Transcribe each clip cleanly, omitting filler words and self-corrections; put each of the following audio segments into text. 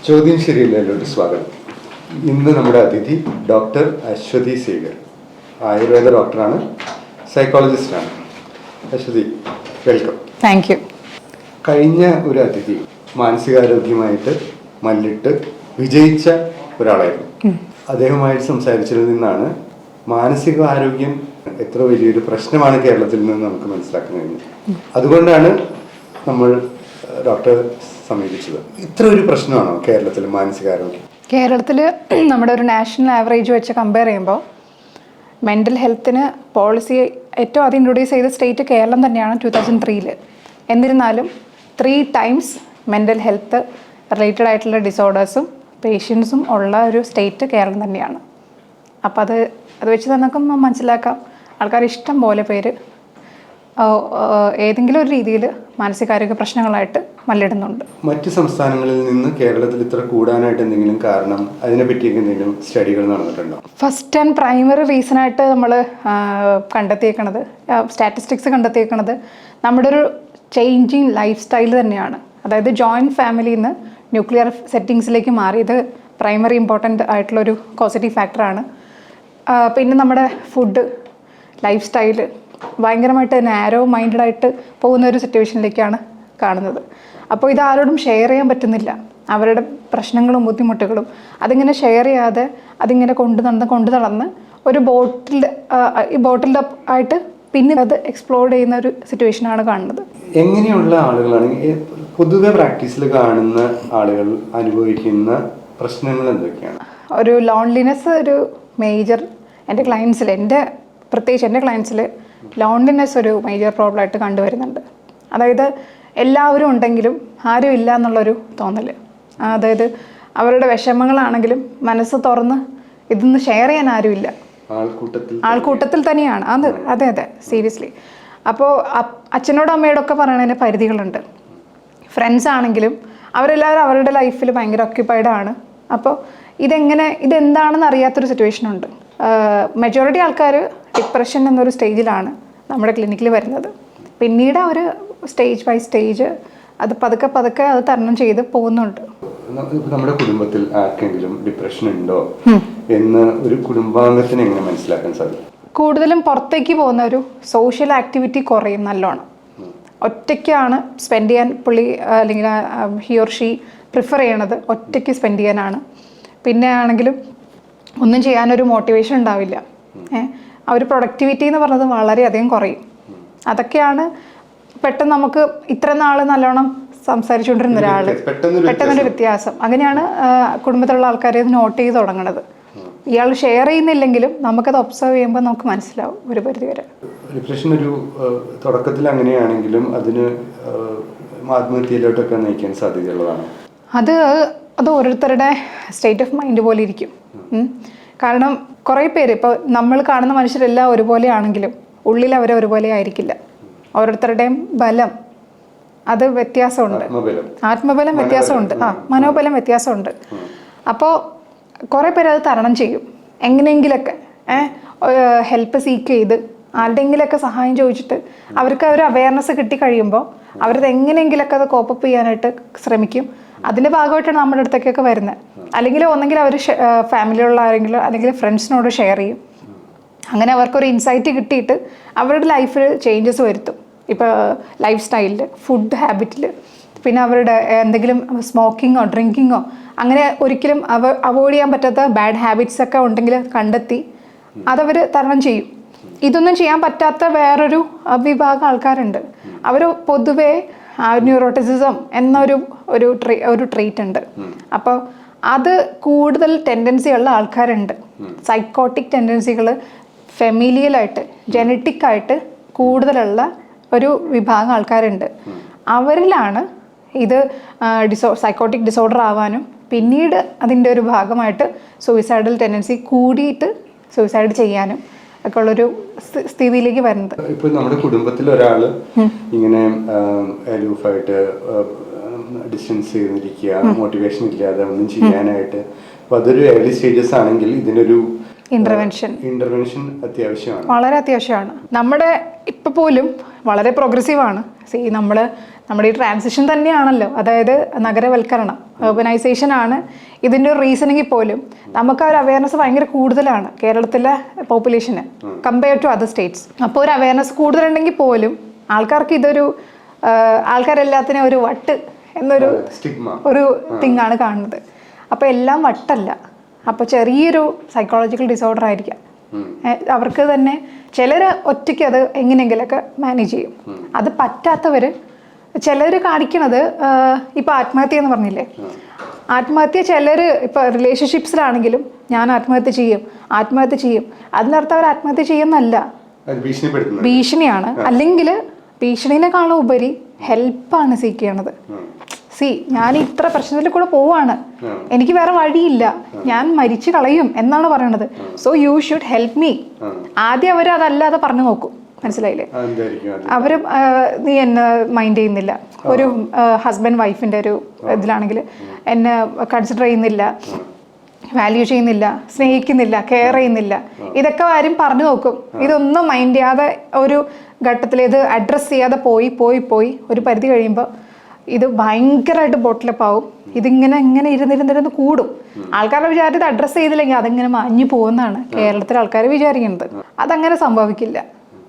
ചോദ്യം ശരിയല്ലല്ലോട്ട് സ്വാഗതം. ഇന്ന് നമ്മുടെ അതിഥി ഡോക്ടർ അശ്വതി സേവ്യർ, ആയുർവേദ ഡോക്ടറാണ്, സൈക്കോളജിസ്റ്റാണ്. അശ്വതി, വെൽക്കം. Thank you. കഴിഞ്ഞ ഒരു അതിഥി മാനസികാരോഗ്യമായിട്ട് മല്ലിട്ട് വിജയിച്ച ഒരാളായിരുന്നു. അദ്ദേഹമായിട്ട് സംസാരിച്ചതിൽ നിന്നാണ് മാനസികാരോഗ്യം എത്ര വലിയൊരു പ്രശ്നമാണ് കേരളത്തിൽ നിന്ന് നമുക്ക് മനസ്സിലാക്കാൻ കഴിഞ്ഞത്. അതുകൊണ്ടാണ് നമ്മൾ ഡോക്ടറെ സമീപിച്ചത്. ഇത്ര ഒരു പ്രശ്നമാണോ കേരളത്തിൽ മാനസികാരോഗ്യം? കേരളത്തിൽ നമ്മുടെ ഒരു നാഷണൽ ആവറേജ് വെച്ച് കമ്പയർ ചെയ്യുമ്പോൾ മെൻ്റൽ ഹെൽത്തിന് പോളിസി ഏറ്റവും ആദ്യം ഇൻട്രൊഡ്യൂസ് ചെയ്ത സ്റ്റേറ്റ് കേരളം തന്നെയാണ് 2003. എന്നിരുന്നാലും 3 times മെൻ്റൽ ഹെൽത്ത് റിലേറ്റഡ് ആയിട്ടുള്ള ഡിസോർഡേഴ്സും പേഷ്യൻസും ഉള്ള ഒരു സ്റ്റേറ്റ് കേരളം തന്നെയാണ്. അപ്പോൾ അത് വെച്ച് നമുക്ക് മനസ്സിലാക്കാം, ആൾക്കാർ ഇഷ്ടം പോലെ പേര് ഏതെങ്കിലും ഒരു രീതിയിൽ മാനസികാരോഗ്യ പ്രശ്നങ്ങളായിട്ട് മല്ലിടുന്നുണ്ട്. മറ്റ് സംസ്ഥാനങ്ങളിൽ നിന്ന് കേരളത്തിൽ ഇത്ര കൂടാനായിട്ട് എന്തെങ്കിലും കാരണം, അതിനെപ്പറ്റിയൊക്കെ എന്തെങ്കിലും സ്റ്റഡികൾ നടന്നിട്ടുണ്ടോ? ഫസ്റ്റ് ആൻഡ് പ്രൈമറി റീസണായിട്ട് നമ്മൾ കണ്ടെത്തിയേക്കണത്, സ്റ്റാറ്റിസ്റ്റിക്സ് കണ്ടെത്തിയേക്കണത് നമ്മുടെ ഒരു ചേഞ്ചിങ് ലൈഫ് സ്റ്റൈൽ തന്നെയാണ്. അതായത് ജോയിൻറ്റ് ഫാമിലിയിൽ നിന്ന് ന്യൂക്ലിയർ സെറ്റിങ്സിലേക്ക് മാറിയത് പ്രൈമറി ഇമ്പോർട്ടൻ്റ് ആയിട്ടുള്ളൊരു കോസറ്റീവ് ഫാക്ടറാണ്. പിന്നെ നമ്മുടെ ഫുഡ്, ലൈഫ് സ്റ്റൈല് ഭയങ്കരമായിട്ട് നാരോ മൈൻഡായിട്ട് പോകുന്ന ഒരു സിറ്റുവേഷനിലേക്കാണ് കാണുന്നത്. അപ്പോൾ ഇതാരോടും ഷെയർ ചെയ്യാൻ പറ്റുന്നില്ല. അവരുടെ പ്രശ്നങ്ങളും ബുദ്ധിമുട്ടുകളും അതിങ്ങനെ ഷെയർ ചെയ്യാതെ അതിങ്ങനെ കൊണ്ടു നടന്ന് ഒരു ബോട്ടിൽ ആയിട്ട് പിന്നെ അത് എക്സ്പ്ലോർ ചെയ്യുന്ന ഒരു സിറ്റുവേഷനാണ് കാണുന്നത്. എങ്ങനെയുള്ള ആളുകളാണ് പൊതുവെ പ്രാക്ടീസിൽ കാണുന്ന ആളുകൾ അനുഭവിക്കുന്ന പ്രശ്നങ്ങൾ എന്തൊക്കെയാണ്? ഒരു ലോൺലിനെസ് ഒരു മേജർ, എൻ്റെ ക്ലയൻസിൽ ലോൺലിനെസ് ഒരു മേജർ പ്രോബ്ലം ആയിട്ട് കണ്ടുവരുന്നുണ്ട്. അതായത് എല്ലാവരും ഉണ്ടെങ്കിലും ആരും ഇല്ല എന്നുള്ളൊരു തോന്നൽ. അതായത് അവരുടെ വിഷമങ്ങളാണെങ്കിലും മനസ്സ് തുറന്ന് ഇതൊന്ന് ഷെയർ ചെയ്യാൻ ആരുമില്ല, ആൾക്കൂട്ടത്തിൽ തന്നെയാണ്. അതെ സീരിയസ്ലി. അപ്പോൾ അച്ഛനോടും അമ്മയോടൊക്കെ പറയണതിന് പരിധികളുണ്ട്. ഫ്രണ്ട്സ് ആണെങ്കിലും അവരെല്ലാവരും അവരുടെ ലൈഫിൽ ഭയങ്കര ഒക്യുപ്പൈഡ് ആണ്. അപ്പോൾ ഇതെന്താണെന്ന് അറിയാത്തൊരു സിറ്റുവേഷനുണ്ട്. മെജോറിറ്റി ആൾക്കാർ ഡിപ്രഷൻ എന്നൊരു സ്റ്റേജിലാണ് നമ്മുടെ ക്ലിനിക്കിൽ വരുന്നത്. പിന്നീട് അവർ സ്റ്റേജ് ബൈ സ്റ്റേജ് അത് പതുക്കെ അത് തരണം ചെയ്ത് പോകുന്നുണ്ട്. നമ്മുടെ കുടുംബത്തിൽ ആർക്കെങ്കിലും ഡിപ്രഷൻ ഉണ്ടോ എന്ന് ഒരു കുടുംബാംഗത്തിന് എങ്ങനെ മനസ്സിലാക്കാൻ സാധിക്കും? കൂടുതലും പുറത്തേക്ക് പോകുന്ന ഒരു സോഷ്യൽ ആക്ടിവിറ്റി കുറയും നല്ലോണം. ഒറ്റയ്ക്കാണ് സ്പെൻഡ് ചെയ്യാൻ പുള്ളി അല്ലെങ്കിൽ ഹി ഓർ ഷീ പ്രിഫർ ചെയ്യണത് ഒറ്റയ്ക്ക് സ്പെൻഡ് ചെയ്യാനാണ്. പിന്നെ ആണെങ്കിലും ഒന്നും ചെയ്യാനൊരു മോട്ടിവേഷൻ ഉണ്ടാവില്ല. ആ ഒരു പ്രൊഡക്ടിവിറ്റി എന്ന് പറയുന്നത് വളരെയധികം കുറയും. അതൊക്കെയാണ് പെട്ടെന്ന് നമുക്ക് ഇത്ര നാൾ നല്ലോണം സംസാരിച്ചുകൊണ്ടിരുന്ന ഒരാൾ പെട്ടെന്നൊരു വ്യത്യാസം. അങ്ങനെയാണ് കുടുംബത്തിലുള്ള ആൾക്കാരെ നോട്ട് ചെയ്ത് തുടങ്ങുന്നത്. ഇയാൾ ഷെയർ ചെയ്യുന്നില്ലെങ്കിലും നമുക്കത് ഒബ്സർവ് ചെയ്യുമ്പോൾ നമുക്ക് മനസ്സിലാവും ഒരു പരിധി വരെ. ഡിപ്രഷൻ ഒരു തുടക്കത്തിൽ അങ്ങനെയാണെങ്കിലും അതിന് ആത്മഹത്യയിലോട്ടൊക്കെ നയിക്കാൻ സാധ്യതയുള്ളതാണ്. അത് ഓരോരുത്തരുടെ സ്റ്റേറ്റ് ഓഫ് മൈൻഡ് പോലെ ഇരിക്കും. കാരണം കുറേ പേര്, ഇപ്പോൾ നമ്മൾ കാണുന്ന മനുഷ്യരെല്ലാം ഒരുപോലെ ആണെങ്കിലും ഉള്ളിൽ ഒരുപോലെ ആയിരിക്കില്ല. ഓരോരുത്തരുടെയും ബലം അത് വ്യത്യാസമുണ്ട്, ആത്മബലം വ്യത്യാസമുണ്ട്, മനോബലം വ്യത്യാസമുണ്ട്. അപ്പോൾ കുറേ പേര് അത് തരണം ചെയ്യും. എങ്ങനെയെങ്കിലൊക്കെ ഹെൽപ്പ് സീക്ക് ചെയ്ത് ആരുടെയെങ്കിലൊക്കെ സഹായം ചോദിച്ചിട്ട് അവർക്ക് ഒരു അവയർനെസ് കിട്ടിക്കഴിയുമ്പോൾ അവരത് എങ്ങനെയെങ്കിലൊക്കെ അത് കോപ്പപ്പ് ചെയ്യാനായിട്ട് ശ്രമിക്കും. അതിൻ്റെ ഭാഗമായിട്ടാണ് നമ്മുടെ അടുത്തേക്കൊക്കെ വരുന്നത്. അല്ലെങ്കിൽ ഒന്നെങ്കിൽ അവർ ഫാമിലിയുള്ള ആരെങ്കിലും അല്ലെങ്കിൽ ഫ്രണ്ട്സിനോട് ഷെയർ ചെയ്യും. അങ്ങനെ അവർക്കൊരു ഇൻസൈറ്റ് കിട്ടിയിട്ട് അവരുടെ ലൈഫിൽ ചേഞ്ചസ് വരുത്തും. ഇപ്പോൾ ലൈഫ് സ്റ്റൈലിൽ, ഫുഡ് ഹാബിറ്റിൽ, പിന്നെ അവരുടെ എന്തെങ്കിലും സ്മോക്കിങ്ങോ ഡ്രിങ്കിങ്ങോ അങ്ങനെ ഒരിക്കലും അവോയ്ഡ് ചെയ്യാൻ പറ്റാത്ത ബാഡ് ഹാബിറ്റ്സ് ഒക്കെ ഉണ്ടെങ്കിൽ കണ്ടെത്തി അതവർ തരണം ചെയ്യും. ഇതൊന്നും ചെയ്യാൻ പറ്റാത്ത വേറൊരു വിഭാഗം ആൾക്കാരുണ്ട്. അവർ പൊതുവേ ന്യൂറോട്ടിസിസം എന്നൊരു ട്രീറ്റ് ഉണ്ട്. അപ്പോൾ അത് കൂടുതൽ ടെൻഡൻസി ഉള്ള ആൾക്കാരുണ്ട്. സൈക്കോട്ടിക് ടെൻഡൻസികൾ ഫെമിലിയലായിട്ട് ജനറ്റിക്കായിട്ട് കൂടുതലുള്ള ഒരു വിഭാഗം ആൾക്കാരുണ്ട്. അവരിലാണ് ഇത് സൈക്കോട്ടിക് ഡിസോർഡർ ആവാനും പിന്നീട് അതിൻ്റെ ഒരു ഭാഗമായിട്ട് സൂയിസൈഡൽ ടെൻഡൻസി കൂടിയിട്ട് സൂയിസൈഡ് ചെയ്യാനും ഒക്കെ ഉള്ളൊരു സ്ഥിതിയിലേക്ക് വരുന്നത്. ഇപ്പോൾ നമ്മുടെ കുടുംബത്തിൽ ഒരാൾ ഇങ്ങനെ അലൂഫായിട്ട് ഡിസ്റ്റൻസ് ചെയ്തിരിക്കുക, മോട്ടിവേഷൻ ഇല്ലാതെ ഒന്നും ചെയ്യാനായിട്ട്, അപ്പോൾ അതൊരു ഏർലി സ്റ്റേജസ് ആണെങ്കിൽ ഇതിനൊരു ഇന്റർവെൻഷൻ അത്യാവശ്യമാണ്, വളരെ അത്യാവശ്യമാണ്. നമ്മുടെ ഇപ്പൊ പോലും വളരെ പ്രോഗ്രസീവാണ്. നമ്മുടെ ഈ ട്രാൻസിഷൻ തന്നെയാണല്ലോ, അതായത് നഗരവൽക്കരണം, അർബനൈസേഷൻ ആണ് ഇതിൻ്റെ ഒരു റീസണിങ്ങിൽ പോലും നമുക്ക് ആ ഒരു അവയർനെസ് ഭയങ്കര കൂടുതലാണ് കേരളത്തിലെ population compare to other States. അപ്പോൾ ഒരു അവയർനെസ് കൂടുതലുണ്ടെങ്കിൽ പോലും ആൾക്കാർക്ക് ഇതൊരു ആൾക്കാരെല്ലാത്തിനും ഒരു വട്ട് എന്നൊരു ഒരു തിങ്ങാണ് കാണുന്നത്. അപ്പോൾ എല്ലാം വട്ടല്ല, അപ്പോൾ ചെറിയൊരു സൈക്കോളജിക്കൽ ഡിസോർഡർ ആയിരിക്കാം. അവർക്ക് തന്നെ ചിലർ ഒറ്റയ്ക്ക് അത് എങ്ങനെയെങ്കിലൊക്കെ മാനേജ് ചെയ്യും. അത് പറ്റാത്തവർ ചിലർ കാണിക്കണത് ഇപ്പോൾ ആത്മഹത്യ എന്ന് പറഞ്ഞില്ലേ, ആത്മഹത്യ ചിലർ ഇപ്പോൾ റിലേഷൻഷിപ്സിലാണെങ്കിലും ഞാൻ ആത്മഹത്യ ചെയ്യും അതിനർത്ഥം അവർ ആത്മഹത്യ ചെയ്യുന്നല്ല, ഭീഷണിയാണ്. അല്ലെങ്കിൽ ഭീഷണിനെക്കാളും ഉപരി ഹെൽപ്പാണ് സീക്ക് ചെയ്യണത്. ഞാൻ ഇത്ര പ്രശ്നത്തിൽ കൂടെ പോവാണ്, എനിക്ക് വേറെ വഴിയില്ല, ഞാൻ മരിച്ചു കളയും എന്നാണ് പറയണത്. So you should help me. ആദ്യം അവർ അതല്ലാതെ പറഞ്ഞു നോക്കും, മനസ്സിലായില്ലേ? അവര് നീ എന്നെ മൈൻഡ് ചെയ്യുന്നില്ല, ഒരു ഹസ്ബൻഡ് വൈഫിന്റെ ഒരു ഇതിലാണെങ്കിൽ എന്നെ കൺസിഡർ ചെയ്യുന്നില്ല, വാല്യൂ ചെയ്യുന്നില്ല, സ്നേഹിക്കുന്നില്ല, കെയർ ചെയ്യുന്നില്ല, ഇതൊക്കെ ആരും പറഞ്ഞു നോക്കും. ഇതൊന്നും മൈൻഡ് ചെയ്യാതെ ഒരു ഘട്ടത്തിൽ ഇത് അഡ്രസ്സ് ചെയ്യാതെ പോയി ഒരു പരിധി കഴിയുമ്പോൾ ഇത് ഭയങ്കരമായിട്ട് ബോട്ടിലപ്പ് ആവും. ഇതിങ്ങനെ ഇരുന്നിരുന്നിരുന്ന് കൂടും. ആൾക്കാരുടെ വിചാരം ഇത് അഡ്രസ്സ് ചെയ്തില്ലെങ്കിൽ അതിങ്ങനെ മാഞ്ഞു പോകുന്നതാണ് കേരളത്തിലെ ആൾക്കാർ വിചാരിക്കുന്നത്. അതങ്ങനെ സംഭവിക്കില്ല.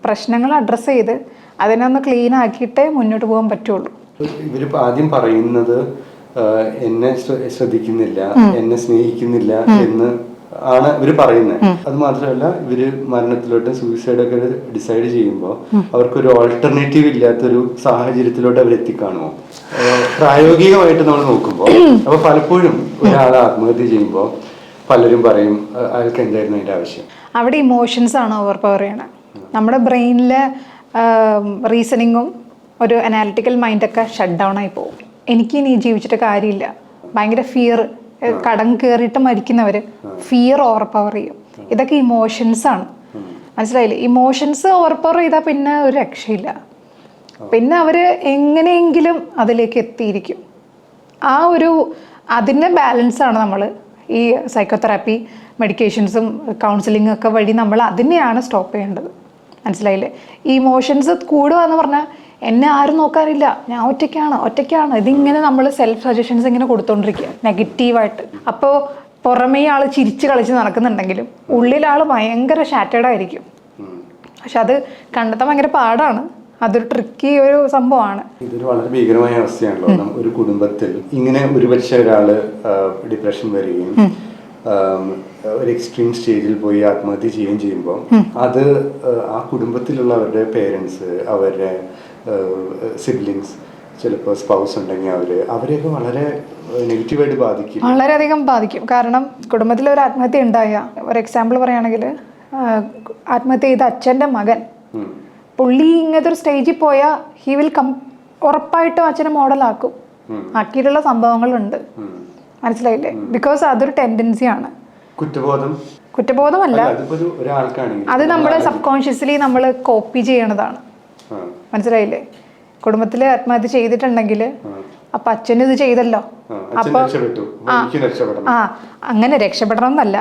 പ്രശ്നങ്ങൾ അഡ്രസ്സ് ചെയ്ത് അതിനൊന്ന് ക്ലീൻ ആക്കിയിട്ടേ മുന്നോട്ട് പോകാൻ പറ്റുള്ളൂ. ഇവര് ആദ്യം പറയുന്നത് എന്നെ ശ്രദ്ധിക്കുന്നില്ല, എന്നെ സ്നേഹിക്കുന്നില്ല എന്ന് ആണ് ഇവര് പറയുന്നത്. അത് മാത്രമല്ല, ഇവര് മരണത്തിലോട്ട് സൂയിസൈഡൊക്കെ ഡിസൈഡ് ചെയ്യുമ്പോൾ അവർക്കൊരു ഓൾട്ടർനേറ്റീവ് ഇല്ലാത്തൊരു സാഹചര്യത്തിലോട്ട് അവർ എത്തിക്കാണുമോ പ്രായോഗികമായിട്ട് നമ്മൾ നോക്കുമ്പോൾ? അപ്പൊ പലപ്പോഴും ഒരാൾ ആത്മഹത്യ ചെയ്യുമ്പോൾ പലരും പറയും അയാൾക്ക് എന്തായിരുന്നു അതിന്റെ ആവശ്യം. അവിടെ ഇമോഷൻസ് ആണ് ഓവർ പവർ ചെയ്യണത്. നമ്മുടെ ബ്രെയിനിലെ റീസണിങ്ങും ഒരു അനാലിറ്റിക്കൽ മൈൻഡൊക്കെ ഷട്ട് ഡൗൺ ആയി പോകും. എനിക്ക് ഇനി ജീവിച്ചിട്ട് കാര്യമില്ല, ഭയങ്കര ഫിയർ, കടം കയറിയിട്ട് മരിക്കുന്നവർ ഫിയർ ഓവർ പവർ ചെയ്യും. ഇതൊക്കെ ഇമോഷൻസ് ആണ്, മനസ്സിലായില്ലേ? ഇമോഷൻസ് ഓവർ പവർ ചെയ്താൽ പിന്നെ ഒരു രക്ഷയില്ല. പിന്നെ അവർ എങ്ങനെയെങ്കിലും അതിലേക്ക് എത്തിയിരിക്കും. അതിൻ്റെ ബാലൻസാണ് നമ്മൾ ഈ സൈക്കോതെറാപ്പി, മെഡിക്കേഷൻസും കൗൺസിലിംഗും ഒക്കെ വഴി നമ്മൾ അതിനെയാണ് സ്റ്റോപ്പ് ചെയ്യേണ്ടത്, മനസ്സിലായില്ലേ? ഈ ഇമോഷൻസ് കൂടുക എന്ന് പറഞ്ഞാൽ എന്നെ ആരും നോക്കാറില്ല, ഞാൻ ഒറ്റയ്ക്കാണ് ഇതിങ്ങനെ നമ്മൾ സെൽഫ് സജഷൻസ് ഇങ്ങനെ കൊടുത്തോണ്ടിരിക്കുക നെഗറ്റീവായിട്ട്. അപ്പോൾ പുറമേ ആൾ ചിരിച്ച് കളിച്ച് നടക്കുന്നുണ്ടെങ്കിലും ഉള്ളിലാൾ ഭയങ്കര ഷാറ്റേഡ് ആയിരിക്കും. പക്ഷെ അത് കണ്ടെത്താൻ ഭയങ്കര പാടാണ്. അതൊരു ട്രിക്കി ഒരു സംഭവമാണ്. ഇതൊരു വളരെ ഭീകരമായ അവസ്ഥയാണല്ലോ. ഒരു കുടുംബത്തിൽ ഇങ്ങനെ ഒരുപക്ഷെ ഒരാള് ഡിപ്രഷൻ വരികയും ഒരു എക്സ്ട്രീം സ്റ്റേജിൽ പോയി ആത്മഹത്യ ചെയ്യുമ്പോൾ അത് ആ കുടുംബത്തിലുള്ളവരുടെ പേരൻസ്, അവരുടെ സിബ്ലിങ്സ്, ചിലപ്പോൾ സ്പൗസ് ഉണ്ടെങ്കിൽ അവരെയൊക്കെ വളരെ നെഗറ്റീവായിട്ട് ബാധിക്കും, വളരെയധികം ബാധിക്കും. കാരണം കുടുംബത്തിൽ ഒരു ആത്മഹത്യ ഉണ്ടായ ഒരു എക്സാമ്പിൾ പറയുകയാണെങ്കിൽ, ആത്മഹത്യ ചെയ്ത അച്ഛൻ്റെ മകൻ, പുള്ളി ഇങ്ങനത്തെ ഒരു സ്റ്റേജിൽ പോയാൽ ഹി വിൽ ഉറപ്പായിട്ടും അച്ഛനെ മോഡലാക്കും. ആക്കിയിട്ടുള്ള സംഭവങ്ങളുണ്ട്, മനസ്സിലായില്ലേ? ബിക്കോസ് അതൊരു ടെൻഡൻസിയാണ്. കുറ്റബോധമല്ല, അത് നമ്മൾ സബ് കോൺഷ്യസ്ലി നമ്മൾ കോപ്പി ചെയ്യണതാണ്, മനസ്സിലായില്ലേ? കുടുംബത്തിൽ ആത്മഹത്യ ചെയ്തിട്ടുണ്ടെങ്കിൽ അപ്പൊ അച്ഛൻ ഇത് ചെയ്തല്ലോ, അപ്പൊ അങ്ങനെ രക്ഷപ്പെടണം എന്നല്ല,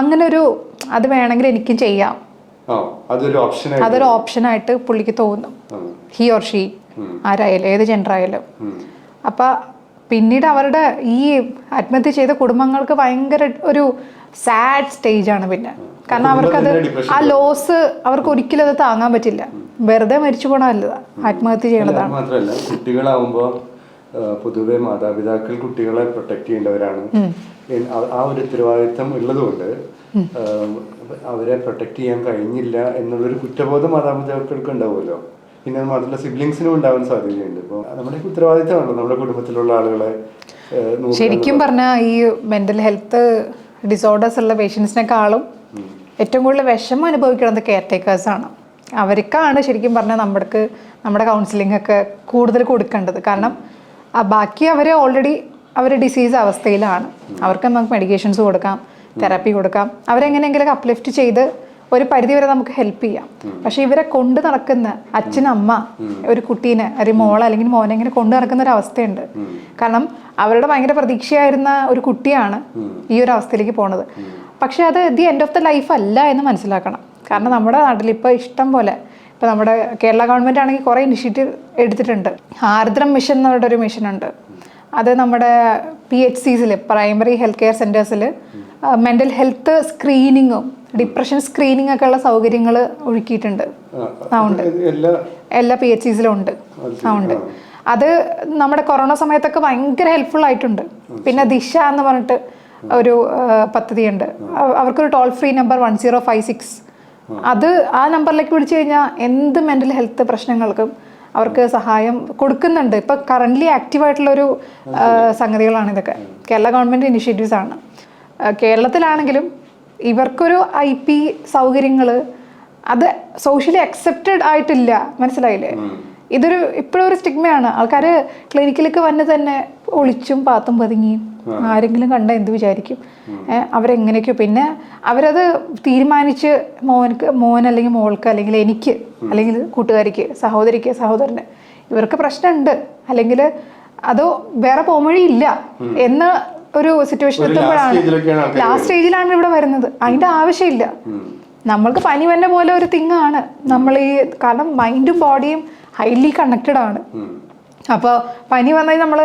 അങ്ങനെ ഒരു അത് വേണമെങ്കിൽ എനിക്കും ചെയ്യാം, അതൊരു ഓപ്ഷനായിട്ട് പുള്ളിക്ക് തോന്നും. ഹി ഓർ ഷീ ആരായാലും, ഏത് ജെൻഡർ ആയാലും. അപ്പൊ പിന്നീട് അവരുടെ ഈ ആത്മഹത്യ ചെയ്ത കുടുംബങ്ങൾക്ക് ഭയങ്കര ഒരു സാഡ് സ്റ്റേജാണ് പിന്നെ. കാരണം അവർക്കത് ആ ലോസ് അവർക്ക് ഒരിക്കലും അത് താങ്ങാൻ പറ്റില്ല. വെറുതെ മരിച്ചു പോണല്ല, ആത്മഹത്യ ചെയ്യണതാണ്. മാത്രമല്ല, കുട്ടികളാവുമ്പോൾ പൊതുവെ മാതാപിതാക്കൾ കുട്ടികളെ പ്രൊട്ടക്ട് ചെയ്യേണ്ടവരാണ്. ആ ഒരു ഉത്തരവാദിത്തം ഉള്ളതുകൊണ്ട് അവരെ പ്രൊട്ടക്ട് ചെയ്യാൻ കഴിഞ്ഞില്ല എന്നുള്ളൊരു കുറ്റബോധം മാതാപിതാക്കൾക്ക് ഉണ്ടാവുമല്ലോ. പിന്നെ അത് മാത്രമല്ല, സിബ്ലിങ്സിനും ഉണ്ടാവാൻ സാധ്യതയുണ്ട്. ഇപ്പോൾ നമ്മുടെ ഉത്തരവാദിത്തമാണല്ലോ നമ്മുടെ കുടുംബത്തിലുള്ള ആളുകളെ. ശരിക്കും പറഞ്ഞാൽ ഈ മെന്റൽ ഹെൽത്ത് ഡിസോർഡേഴ്സ് ഉള്ള പേഷ്യൻസിനെക്കാളും ഏറ്റവും കൂടുതൽ വിഷമം അനുഭവിക്കുന്നത് കെയർ ടേക്കേഴ്സാണ്. അവർക്കാണ് ശരിക്കും പറഞ്ഞാൽ നമ്മുടെ കൗൺസിലിംഗ് ഒക്കെ കൂടുതൽ കൊടുക്കേണ്ടത്. കാരണം ബാക്കി അവർ ഓൾറെഡി അവർ ഡിസീസ് അവസ്ഥയിലാണ്, അവർക്ക് നമുക്ക് മെഡിക്കേഷൻസ് കൊടുക്കാം, തെറാപ്പി കൊടുക്കാം, അവരെങ്ങനെയെങ്കിലൊക്കെ അപ്ലിഫ്റ്റ് ചെയ്ത് ഒരു പരിധി വരെ നമുക്ക് ഹെൽപ്പ് ചെയ്യാം. പക്ഷെ ഇവരെ കൊണ്ട് നടക്കുന്ന അച്ഛനമ്മ ഒരു കുട്ടീനെ, ഒരു മോളെ അല്ലെങ്കിൽ മോനെ ഇങ്ങനെ കൊണ്ട് നടക്കുന്ന ഒരു അവസ്ഥയുണ്ട്. കാരണം അവരുടെ ഭയങ്കര പ്രതീക്ഷയായിരുന്ന ഒരു കുട്ടിയാണ് ഈ ഒരു അവസ്ഥയിലേക്ക് പോണത്. പക്ഷേ അത് the end of the life അല്ല എന്ന് മനസ്സിലാക്കണം. കാരണം നമ്മുടെ നാട്ടിൽ ഇപ്പോൾ ഇഷ്ടം പോലെ, ഇപ്പോൾ നമ്മുടെ കേരള ഗവൺമെൻറ് ആണെങ്കിൽ കുറേ ഇനിഷ്യേറ്റീവ് എടുത്തിട്ടുണ്ട്. ആർദ്രം മിഷൻ എന്ന് പറഞ്ഞൊരു മിഷൻ ഉണ്ട്. അത് നമ്മുടെ PHCs പ്രൈമറി ഹെൽത്ത് കെയർ സെൻറ്റേഴ്സിൽ മെൻ്റൽ ഹെൽത്ത് സ്ക്രീനിങ്ങും ഡിപ്രഷൻ സ്ക്രീനിങ് ഒക്കെ ഉള്ള സൗകര്യങ്ങൾ ഒരുക്കിയിട്ടുണ്ട്. ഉണ്ട്, എല്ലാ PHCs ഉണ്ട്. ഉണ്ട്. അത് നമ്മുടെ കൊറോണ സമയത്തൊക്കെ ഭയങ്കര ഹെൽപ്ഫുൾ ആയിട്ടുണ്ട്. പിന്നെ ദിശ എന്ന് പറഞ്ഞിട്ട് ഒരു പദ്ധതിയുണ്ട്. അവർക്കൊരു ടോൾ ഫ്രീ നമ്പർ 1056, അത് ആ നമ്പറിലേക്ക് വിളിച്ചു കഴിഞ്ഞാൽ എന്ത് മെൻ്റൽ ഹെൽത്ത് പ്രശ്നങ്ങൾക്കും അവർക്ക് സഹായം കൊടുക്കുന്നുണ്ട്. ഇപ്പം കറൻ്റ്ലി ആക്റ്റീവായിട്ടുള്ളൊരു സംഗതികളാണ് ഇതൊക്കെ. കേരള ഗവൺമെൻറ് ഇനിഷ്യേറ്റീവ്സ് ആണ്. കേരളത്തിലാണെങ്കിലും ഇവർക്കൊരു IP സൗകര്യങ്ങൾ അത് സോഷ്യലി അക്സെപ്റ്റഡ് ആയിട്ടില്ല. മനസ്സിലായില്ലേ? ഇതൊരു ഇപ്പോഴും ഒരു സ്റ്റിഗ്മയാണ്. ആൾക്കാർ ക്ലിനിക്കിലേക്ക് വന്ന് തന്നെ ഒളിച്ചും പാത്തും പതുങ്ങിയും ആരെങ്കിലും കണ്ട എന്ത് വിചാരിക്കും, അവരെങ്ങനെയൊക്കെയോ. പിന്നെ അവരത് തീരുമാനിച്ച് മോൻ അല്ലെങ്കിൽ മോൾക്ക് അല്ലെങ്കിൽ എനിക്ക് അല്ലെങ്കിൽ കൂട്ടുകാരിക്ക് സഹോദരിക്ക് സഹോദരന് ഇവർക്ക് പ്രശ്നമുണ്ട് അല്ലെങ്കിൽ അതോ വേറെ പോംവഴിയില്ല എന്ന ഒരു സിറ്റുവേഷൻ എത്തുമ്പോഴാണ്, ലാസ്റ്റ് സ്റ്റേജിലാണ് ഇവിടെ വരുന്നത്. അതിൻ്റെ ആവശ്യമില്ല. നമ്മൾക്ക് പനി വന്ന പോലെ ഒരു തിങ്ങാണ് നമ്മൾ ഈ, കാരണം മൈൻഡും ബോഡിയും ഹൈലി കണക്റ്റഡ് ആണ്. അപ്പോൾ പനി വന്നാൽ നമ്മൾ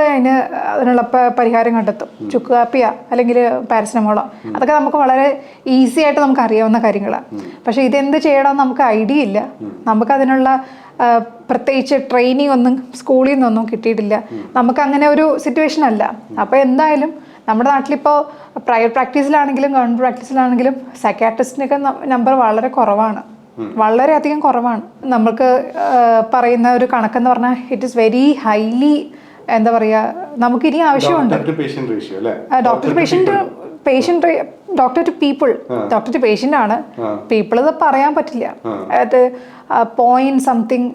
അതിനുള്ള പരിഹാരം കണ്ടെത്തും. ചുക്ക് കാപ്പിയോ അല്ലെങ്കിൽ പാരസറ്റമോളോ, അതൊക്കെ നമുക്ക് വളരെ ഈസി ആയിട്ട് നമുക്ക് അറിയാവുന്ന കാര്യങ്ങളാണ്. പക്ഷേ ഇതെന്ത് ചെയ്യണമെന്ന് നമുക്ക് ഐഡിയ ഇല്ല. നമുക്കതിനുള്ള പ്രത്യേകിച്ച് ട്രെയിനിങ് ഒന്നും സ്കൂളിൽ നിന്നൊന്നും കിട്ടിയിട്ടില്ല. നമുക്ക് അങ്ങനെ ഒരു സിറ്റുവേഷൻ അല്ല. അപ്പോൾ എന്തായാലും നമ്മുടെ നാട്ടിലിപ്പോൾ പ്രൈവറ്റ് പ്രാക്ടീസിലാണെങ്കിലും ഗവൺമെൻറ് പ്രാക്ടീസിലാണെങ്കിലും സൈക്കാട്രിസ്റ്റിനൊക്കെ നമ്പർ വളരെ കുറവാണ്, വളരെയധികം കുറവാണ്. നമുക്ക് പറയുന്ന ഒരു കണക്കെന്ന് പറഞ്ഞാൽ ഇറ്റ് ഈസ് വെരി ഹൈലി, എന്താ പറയുക, നമുക്കിനി ആവശ്യമുണ്ട്. Doctor to people, doctor to patient ആണ്. പീപ്പിൾ ഇത് പറയാൻ പറ്റില്ല. അത് 0 something